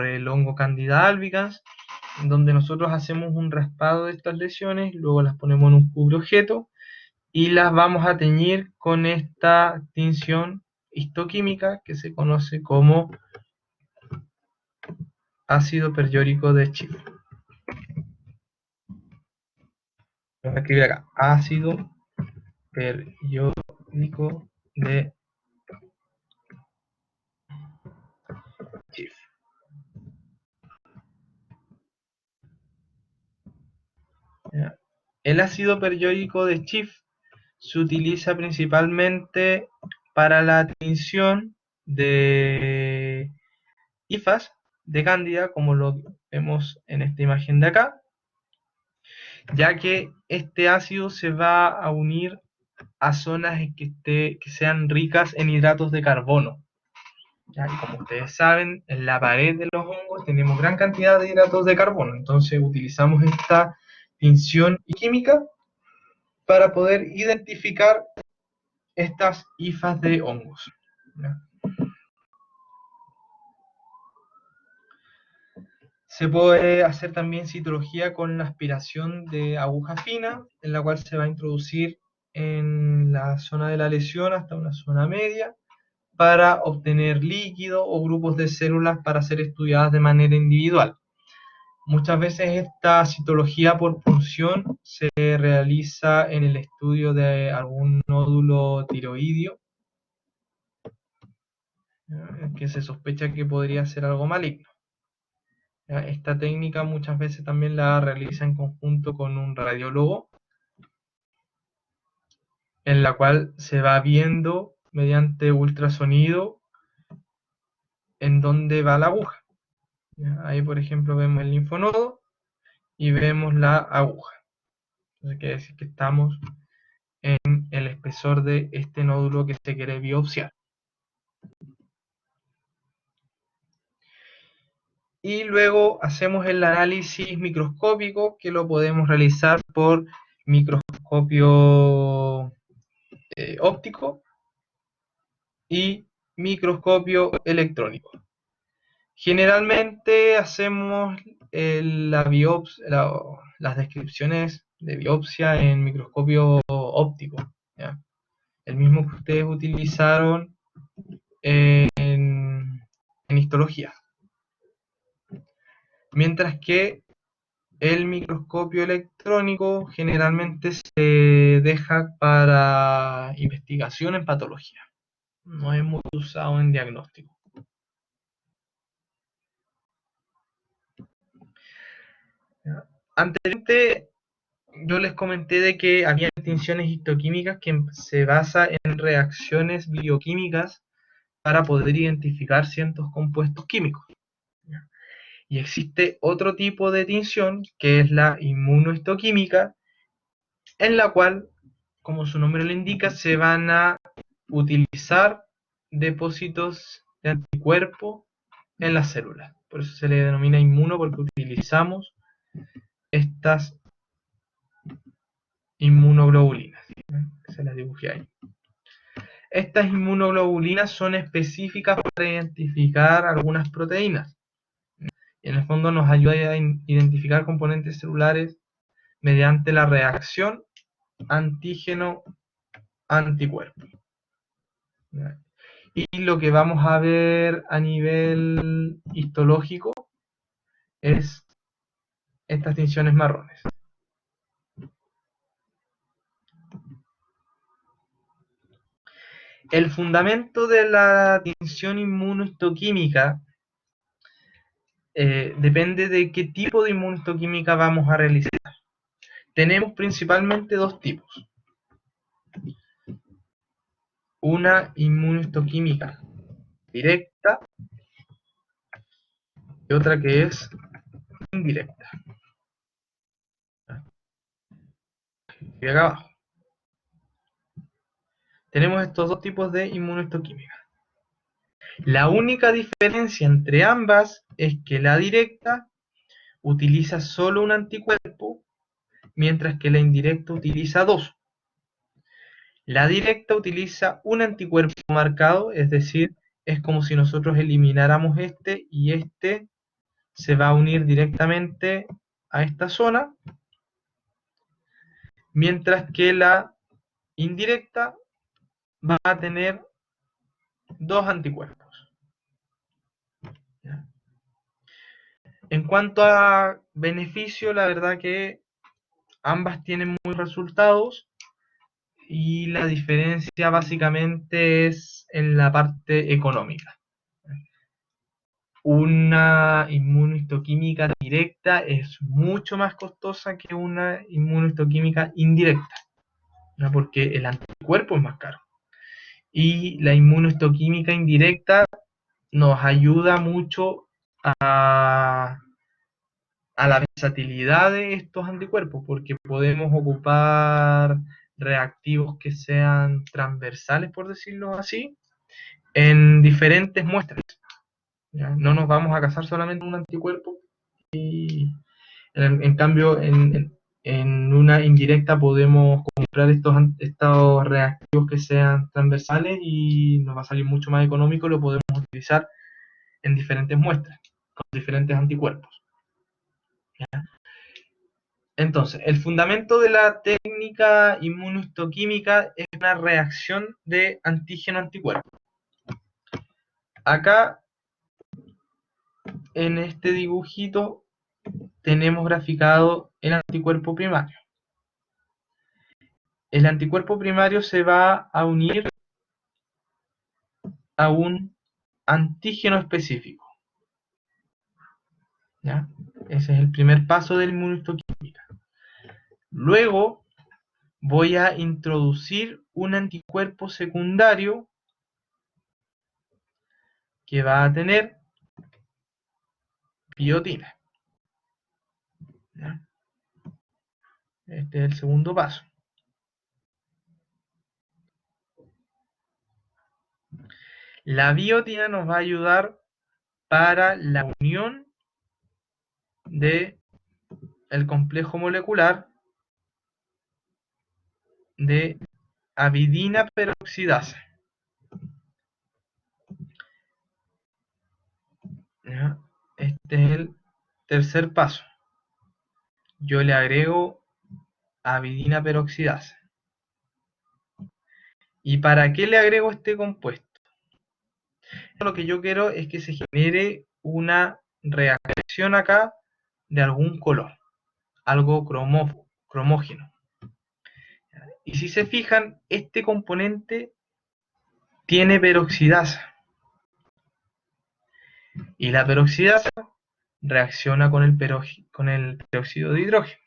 el hongo Candida albicans, donde nosotros hacemos un raspado de estas lesiones, luego las ponemos en un cubreobjeto y las vamos a teñir con esta tinción histoquímica que se conoce como ácido perjórico de Schiff. Vamos a escribir acá, ácido perjórico de Schiff. El ácido perjórico de Schiff se utiliza principalmente para la tinción de hifas de cándida, como lo vemos en esta imagen de acá, ya que este ácido se va a unir a zonas que sean ricas en hidratos de carbono. ¿Ya? Y como ustedes saben, en la pared de los hongos tenemos gran cantidad de hidratos de carbono, entonces utilizamos esta tinción química para poder identificar estas hifas de hongos, ¿ya? Se puede hacer también citología con la aspiración de aguja fina, en la cual se va a introducir en la zona de la lesión hasta una zona media, para obtener líquido o grupos de células para ser estudiadas de manera individual. Muchas veces esta citología por punción se realiza en el estudio de algún nódulo tiroideo, que se sospecha que podría ser algo maligno. ¿Ya? Esta técnica muchas veces también la realiza en conjunto con un radiólogo, en la cual se va viendo mediante ultrasonido en dónde va la aguja. ¿Ya? Ahí, por ejemplo, vemos el linfonodo y vemos la aguja. Entonces quiere decir que estamos en el espesor de este nódulo que se quiere biopsiar. Y luego hacemos el análisis microscópico, que lo podemos realizar por microscopio óptico y microscopio electrónico. Generalmente hacemos las descripciones de biopsia en microscopio óptico, ¿ya? El mismo que ustedes utilizaron en histología. Mientras que el microscopio electrónico generalmente se deja para investigación en patología. No es muy usado en diagnóstico. Anteriormente yo les comenté de que había distinciones histoquímicas que se basa en reacciones bioquímicas para poder identificar ciertos compuestos químicos. Y existe otro tipo de tinción que es la inmunohistoquímica, en la cual, como su nombre lo indica, se van a utilizar depósitos de anticuerpo en las células. Por eso se le denomina inmuno, porque utilizamos estas inmunoglobulinas. Se las dibujé ahí. Estas inmunoglobulinas son específicas para identificar algunas proteínas. Y en el fondo nos ayuda a identificar componentes celulares mediante la reacción antígeno-anticuerpo. Y lo que vamos a ver a nivel histológico es estas tinciones marrones. El fundamento de la tinción inmunohistoquímica depende de qué tipo de inmunohistoquímica vamos a realizar. Tenemos principalmente dos tipos. Una inmunohistoquímica directa y otra que es indirecta. Y acá abajo tenemos estos dos tipos de inmunohistoquímica. La única diferencia entre ambas es que la directa utiliza solo un anticuerpo, mientras que la indirecta utiliza dos. La directa utiliza un anticuerpo marcado, es decir, es como si nosotros elimináramos este y este se va a unir directamente a esta zona, mientras que la indirecta va a tener dos anticuerpos. ¿Ya? En cuanto a beneficio, la verdad que ambas tienen muy buenos resultados y la diferencia básicamente es en la parte económica. Una inmunohistoquímica directa es mucho más costosa que una inmunohistoquímica indirecta, ¿no? Porque el anticuerpo es más caro. Y la inmunohistoquímica indirecta nos ayuda mucho a, a la versatilidad de estos anticuerpos, porque podemos ocupar reactivos que sean transversales, por decirlo así, en diferentes muestras. ¿Ya? No nos vamos a casar solamente en un anticuerpo y en cambio en una indirecta podemos comprar estos reactivos que sean transversales y nos va a salir mucho más económico, lo podemos utilizar en diferentes muestras, con diferentes anticuerpos. ¿Ya? Entonces, el fundamento de la técnica inmunohistoquímica es una reacción de antígeno-anticuerpo. Acá, en este dibujito, tenemos graficado el anticuerpo primario. El anticuerpo primario se va a unir a un antígeno específico. ¿ya? Ese es el primer paso de la inmunohistoquímica. Luego voy a introducir un anticuerpo secundario que va a tener biotina, ¿ya? Este es el segundo paso. La biotina nos va a ayudar para la unión del complejo molecular de avidina peroxidasa, ¿ya? Este es el tercer paso. Yo le agrego avidina peroxidasa. ¿Y para qué le agrego este compuesto? Lo que yo quiero es que se genere una reacción acá de algún color, algo cromógeno. Y si se fijan, este componente tiene peroxidasa. Y la peroxidasa reacciona con el peróxido de hidrógeno.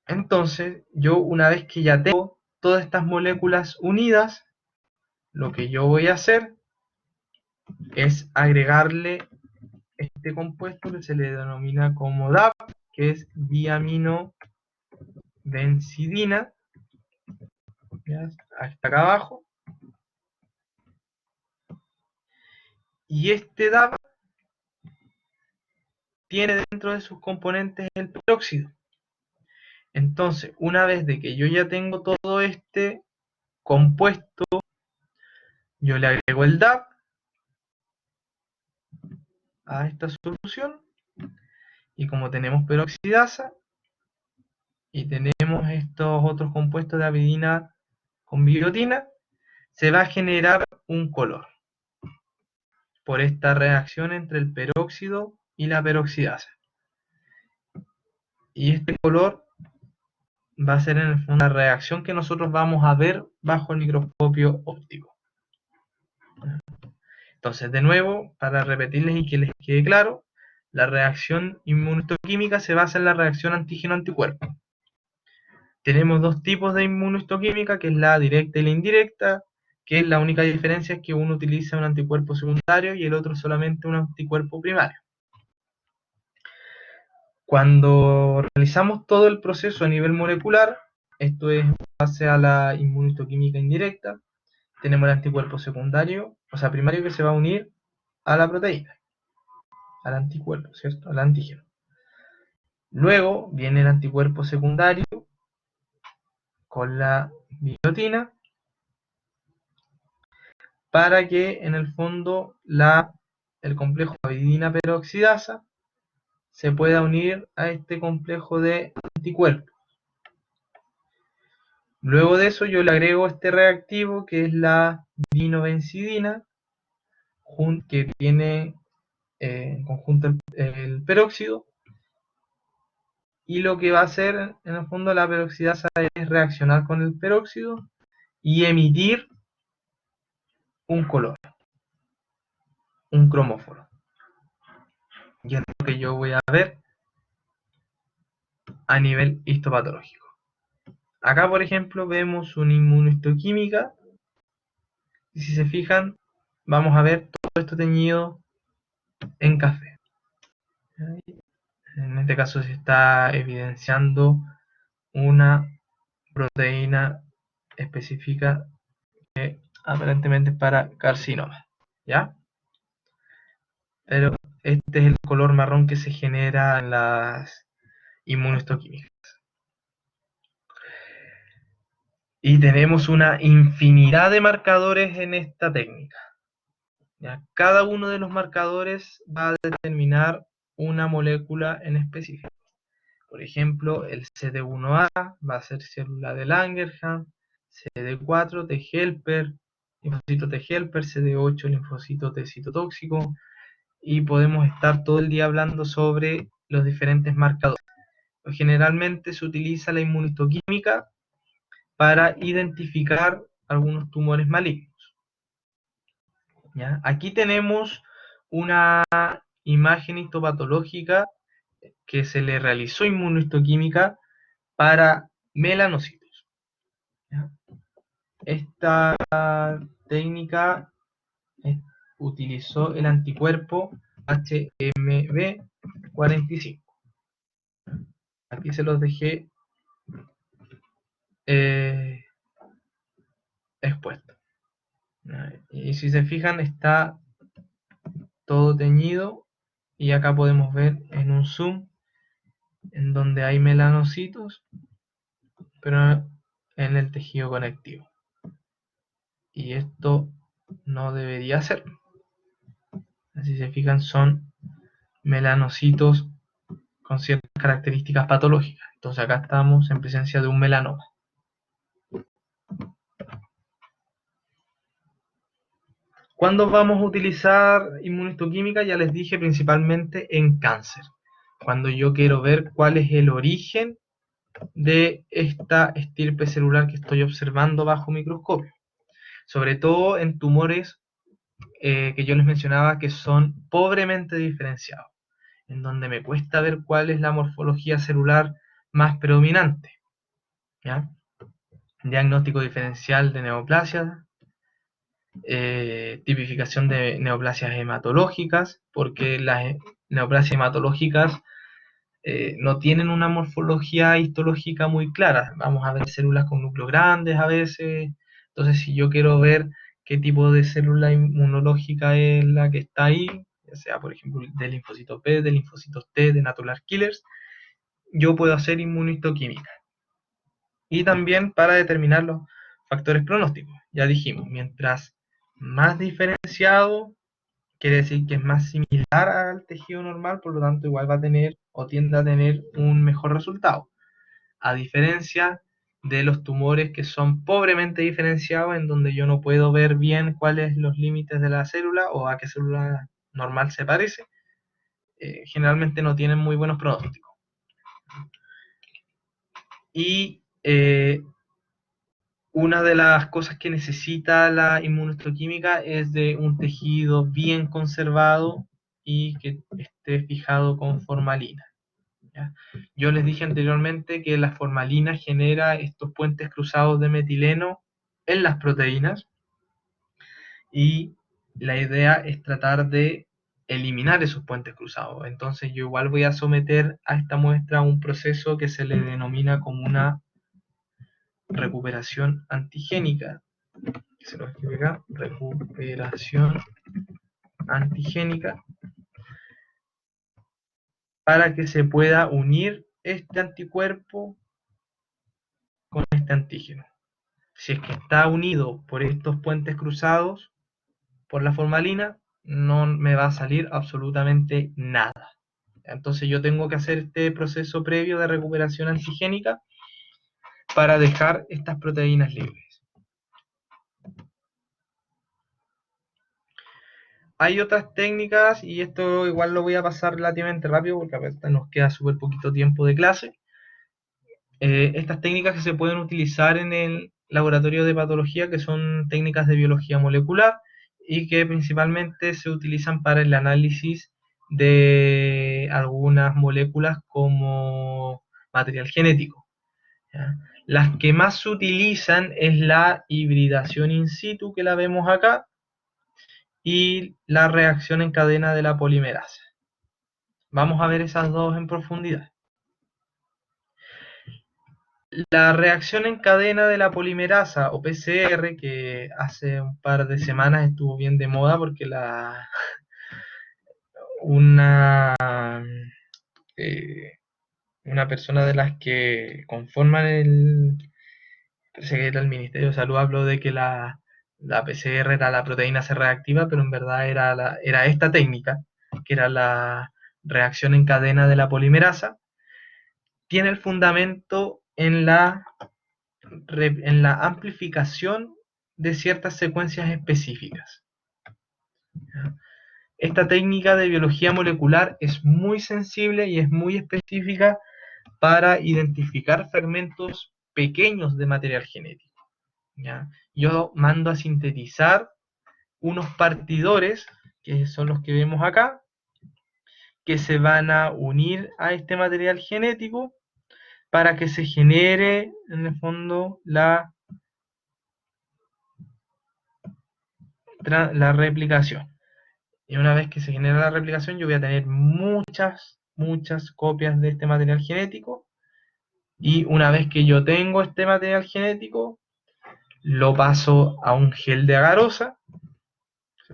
Entonces, yo una vez que ya tengo todas estas moléculas unidas, lo que yo voy a hacer es agregarle este compuesto que se le denomina como DAP, que es diaminobencidina, hasta acá abajo. Y este DAP tiene dentro de sus componentes el peróxido. Entonces, una vez de que yo ya tengo todo este compuesto, yo le agrego el DAP a esta solución, y como tenemos peroxidasa y tenemos estos otros compuestos de avidina con biotina, se va a generar un color por esta reacción entre el peróxido y la peroxidasa. Y este color va a ser en el fondo la reacción que nosotros vamos a ver bajo el microscopio óptico. Entonces, de nuevo, para repetirles y que les quede claro, la reacción inmunohistoquímica se basa en la reacción antígeno-anticuerpo. Tenemos dos tipos de inmunohistoquímica, que es la directa y la indirecta, que la única diferencia es que uno utiliza un anticuerpo secundario y el otro solamente un anticuerpo primario. Cuando realizamos todo el proceso a nivel molecular, esto es en base a la inmunohistoquímica indirecta, tenemos el anticuerpo secundario, o sea, primario, que se va a unir a la proteína, al anticuerpo, ¿cierto? Al antígeno. Luego viene el anticuerpo secundario con la biotina, para que en el fondo el complejo avidina peroxidasa se pueda unir a este complejo de anticuerpos. Luego de eso yo le agrego este reactivo, que es la dinobencidina, que tiene en conjunto el peróxido, y lo que va a hacer en el fondo la peroxidasa es reaccionar con el peróxido y emitir un color, un cromóforo. Y es lo que yo voy a ver a nivel histopatológico. Acá, por ejemplo, vemos una inmunohistoquímica, y si se fijan, vamos a ver todo esto teñido en café. En este caso se está evidenciando una proteína específica que aparentemente es para carcinoma, ¿ya? Pero este es el color marrón que se genera en las inmunohistoquímicas. Y tenemos una infinidad de marcadores en esta técnica, ¿ya? Cada uno de los marcadores va a determinar una molécula en específico. Por ejemplo, el CD1A va a ser célula de Langerhans, CD4 T helper, linfocito T helper, CD8 linfocito T citotóxico, y podemos estar todo el día hablando sobre los diferentes marcadores. Generalmente se utiliza la inmunohistoquímica para identificar algunos tumores malignos, ¿ya? Aquí tenemos una imagen histopatológica que se le realizó inmunohistoquímica para melanocitos. ¿Ya? Esta técnica utilizó el anticuerpo HMB45. Aquí se los dejé expuesto. Y si se fijan, está todo teñido, y acá podemos ver en un zoom en donde hay melanocitos, pero en el tejido conectivo. Y esto no debería ser. Si se fijan, son melanocitos con ciertas características patológicas. Entonces acá estamos en presencia de un melanoma. ¿Cuándo vamos a utilizar inmunohistoquímica? Ya les dije, principalmente en cáncer. Cuando yo quiero ver cuál es el origen de esta estirpe celular que estoy observando bajo microscopio. Sobre todo en tumores que yo les mencionaba que son pobremente diferenciados, en donde me cuesta ver cuál es la morfología celular más predominante. ¿Ya? Diagnóstico diferencial de neoplasias, tipificación de neoplasias hematológicas, porque las neoplasias hematológicas no tienen una morfología histológica muy clara. Vamos a ver células con núcleos grandes a veces. Entonces, si yo quiero ver qué tipo de célula inmunológica es la que está ahí, ya sea, por ejemplo, de linfocitos B, de linfocitos T, de natural killers, yo puedo hacer inmunohistoquímica. Y también para determinar los factores pronósticos. Ya dijimos, mientras más diferenciado, quiere decir que es más similar al tejido normal, por lo tanto igual va a tener o tiende a tener un mejor resultado. A diferencia de los tumores que son pobremente diferenciados, en donde yo no puedo ver bien cuáles son los límites de la célula o a qué célula normal se parece, generalmente no tienen muy buenos pronósticos. Y una de las cosas que necesita la inmunohistoquímica es de un tejido bien conservado y que esté fijado con formalina. ¿Ya? Yo les dije anteriormente que la formalina genera estos puentes cruzados de metileno en las proteínas, y la idea es tratar de eliminar esos puentes cruzados. Entonces yo igual voy a someter a esta muestra a un proceso que se le denomina como una recuperación antigénica. Se lo escribe acá, recuperación antigénica, para que se pueda unir este anticuerpo con este antígeno. Si es que está unido por estos puentes cruzados por la formalina, no me va a salir absolutamente nada. Entonces yo tengo que hacer este proceso previo de recuperación antigénica para dejar estas proteínas libres. Hay otras técnicas, y esto igual lo voy a pasar relativamente rápido porque a nos queda súper poquito tiempo de clase. Estas técnicas que se pueden utilizar en el laboratorio de patología, que son técnicas de biología molecular y que principalmente se utilizan para el análisis de algunas moléculas como material genético. ¿Ya? Las que más se utilizan es la hibridación in situ, que la vemos acá, y la reacción en cadena de la polimerasa. Vamos a ver esas dos en profundidad. La reacción en cadena de la polimerasa o PCR, que hace un par de semanas estuvo bien de moda porque una, una persona de las que conforman parece que era el Ministerio de Salud, habló de que la PCR era la proteína C reactiva, pero en verdad era esta técnica, que era la reacción en cadena de la polimerasa. Tiene el fundamento en la amplificación de ciertas secuencias específicas. Esta técnica de biología molecular es muy sensible y es muy específica para identificar fragmentos pequeños de material genético. ¿Ya? Yo mando a sintetizar unos partidores, que son los que vemos acá, que se van a unir a este material genético para que se genere, en el fondo, la replicación. Y una vez que se genera la replicación, yo voy a tener muchas copias de este material genético. Y una vez que yo tengo este material genético, lo paso a un gel de agarosa.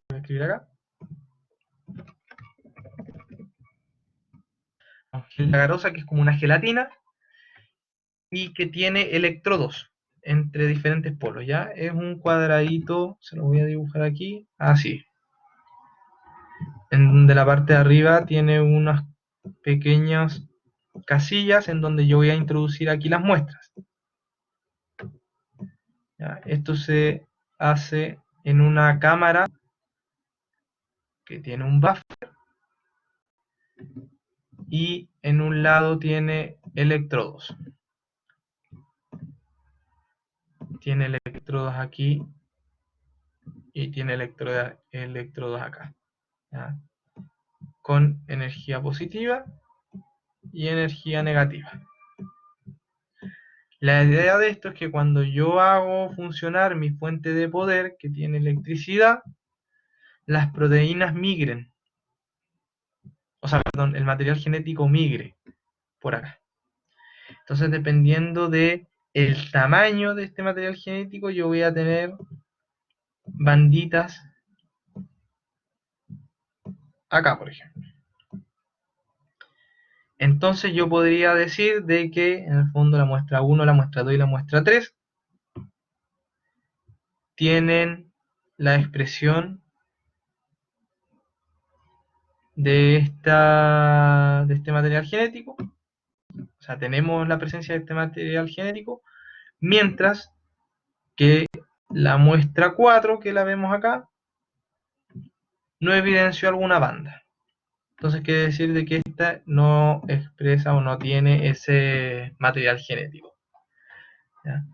Voy a escribir acá. Un gel de agarosa que es como una gelatina y que tiene electrodos entre diferentes polos, ¿ya? Es un cuadradito, se lo voy a dibujar aquí, así. En donde la parte de arriba tiene unas pequeñas casillas en donde yo voy a introducir aquí las muestras. ¿Ya? Esto se hace en una cámara que tiene un buffer y en un lado tiene electrodos. Tiene electrodos aquí y tiene electrodos acá. ¿Ya? Con energía positiva y energía negativa. La idea de esto es que cuando yo hago funcionar mi fuente de poder que tiene electricidad, las proteínas migren. O sea, perdón, el material genético migre por acá. Entonces, dependiendo de el tamaño de este material genético, yo voy a tener banditas acá, por ejemplo. Entonces yo podría decir de que en el fondo la muestra 1, la muestra 2 y la muestra 3 tienen la expresión de este material genético. O sea, tenemos la presencia de este material genético, mientras que la muestra 4, que la vemos acá, no evidenció alguna banda. Entonces quiere decir de que esta no expresa o no tiene ese material genético. ¿Ya?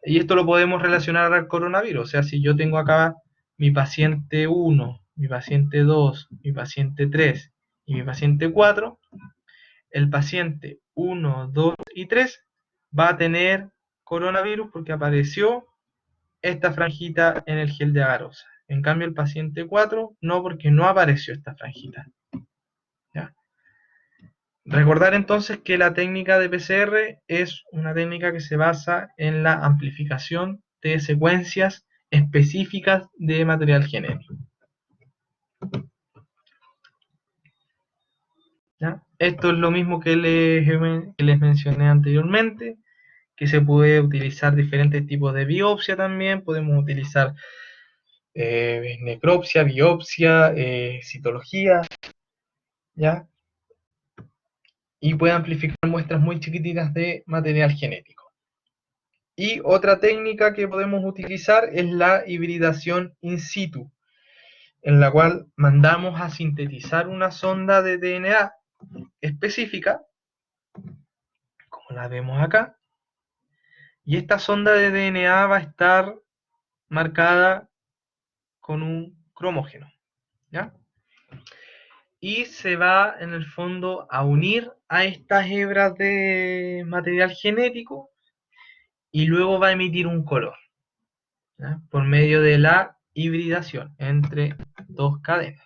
Y esto lo podemos relacionar al coronavirus. O sea, si yo tengo acá mi paciente 1, mi paciente 2, mi paciente 3 y mi paciente 4, el paciente 1, 2 y 3 va a tener coronavirus porque apareció esta franjita en el gel de agarosa. En cambio, el paciente 4 no, porque no apareció esta franjita. ¿Ya? Recordar entonces que la técnica de PCR es una técnica que se basa en la amplificación de secuencias específicas de material genético. ¿Ya? Esto es lo mismo que les mencioné anteriormente, que se puede utilizar diferentes tipos de biopsia también. Podemos utilizar necropsia, biopsia, citología, ¿ya? Y puede amplificar muestras muy chiquititas de material genético. Y otra técnica que podemos utilizar es la hibridación in situ, en la cual mandamos a sintetizar una sonda de DNA específica, como la vemos acá, y esta sonda de DNA va a estar marcada con un cromógeno, ¿ya? Y se va en el fondo a unir a estas hebras de material genético y luego va a emitir un color, ¿ya? Por medio de la hibridación entre dos cadenas.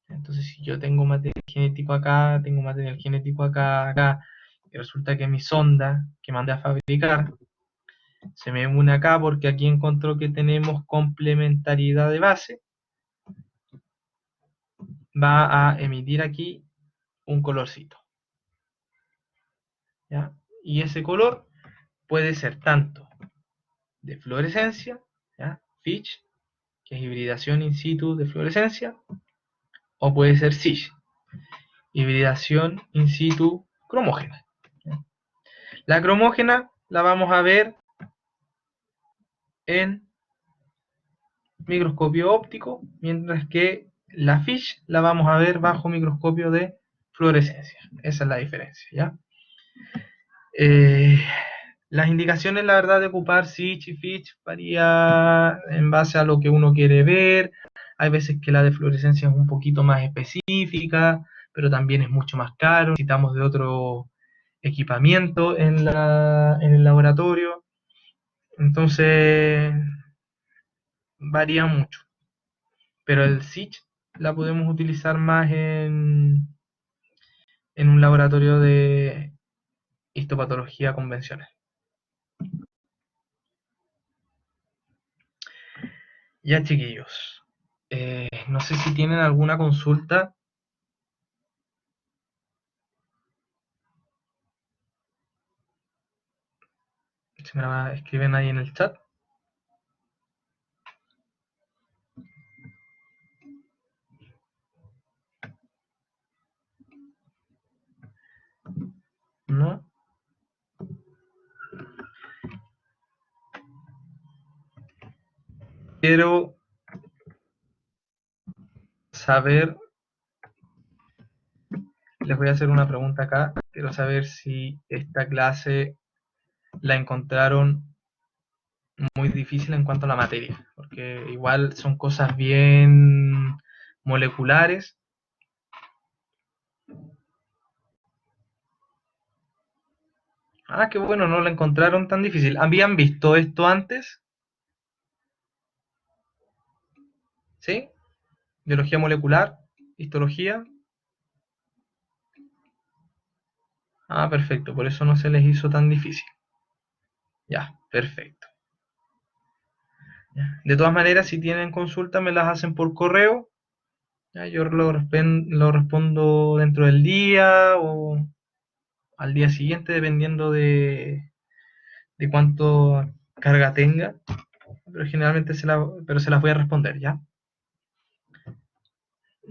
Entonces, si yo tengo material genético acá, tengo material genético acá, acá, y resulta que mi sonda que mandé a fabricar se me une acá porque aquí encontró que tenemos complementariedad de base, va a emitir aquí un colorcito, ¿ya? Y ese color puede ser tanto de fluorescencia, ¿ya? Fitch, que es hibridación in situ de fluorescencia, o puede ser SISH, hibridación in situ cromógena. ¿Ya? La cromógena la vamos a ver en microscopio óptico, mientras que la FISH la vamos a ver bajo microscopio de fluorescencia. Esa es la diferencia, ¿ya? Las indicaciones, la verdad, de ocupar SISH y FISH varía en base a lo que uno quiere ver. Hay veces que la de fluorescencia es un poquito más específica, pero también es mucho más caro, necesitamos de otro equipamiento en el laboratorio, entonces varía mucho, pero el SICH la podemos utilizar más en un laboratorio de histopatología convencional. Ya, chiquillos, no sé si tienen alguna consulta. Si me la escriben ahí en el chat. ¿No? Quiero saber, les voy a hacer una pregunta acá. Quiero saber si esta clase la encontraron muy difícil en cuanto a la materia, porque igual son cosas bien moleculares. Ah, qué bueno, no la encontraron tan difícil. ¿Habían visto esto antes? ¿Sí? Biología molecular, histología. Ah, perfecto, por eso no se les hizo tan difícil. Ya, perfecto. De todas maneras, si tienen consultas, me las hacen por correo. Ya, yo lo respondo dentro del día o al día siguiente, dependiendo de cuánto carga tenga. Pero generalmente pero se las voy a responder, ¿ya?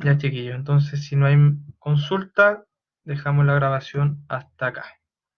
Ya, chiquillos. Entonces, si no hay consulta, dejamos la grabación hasta acá.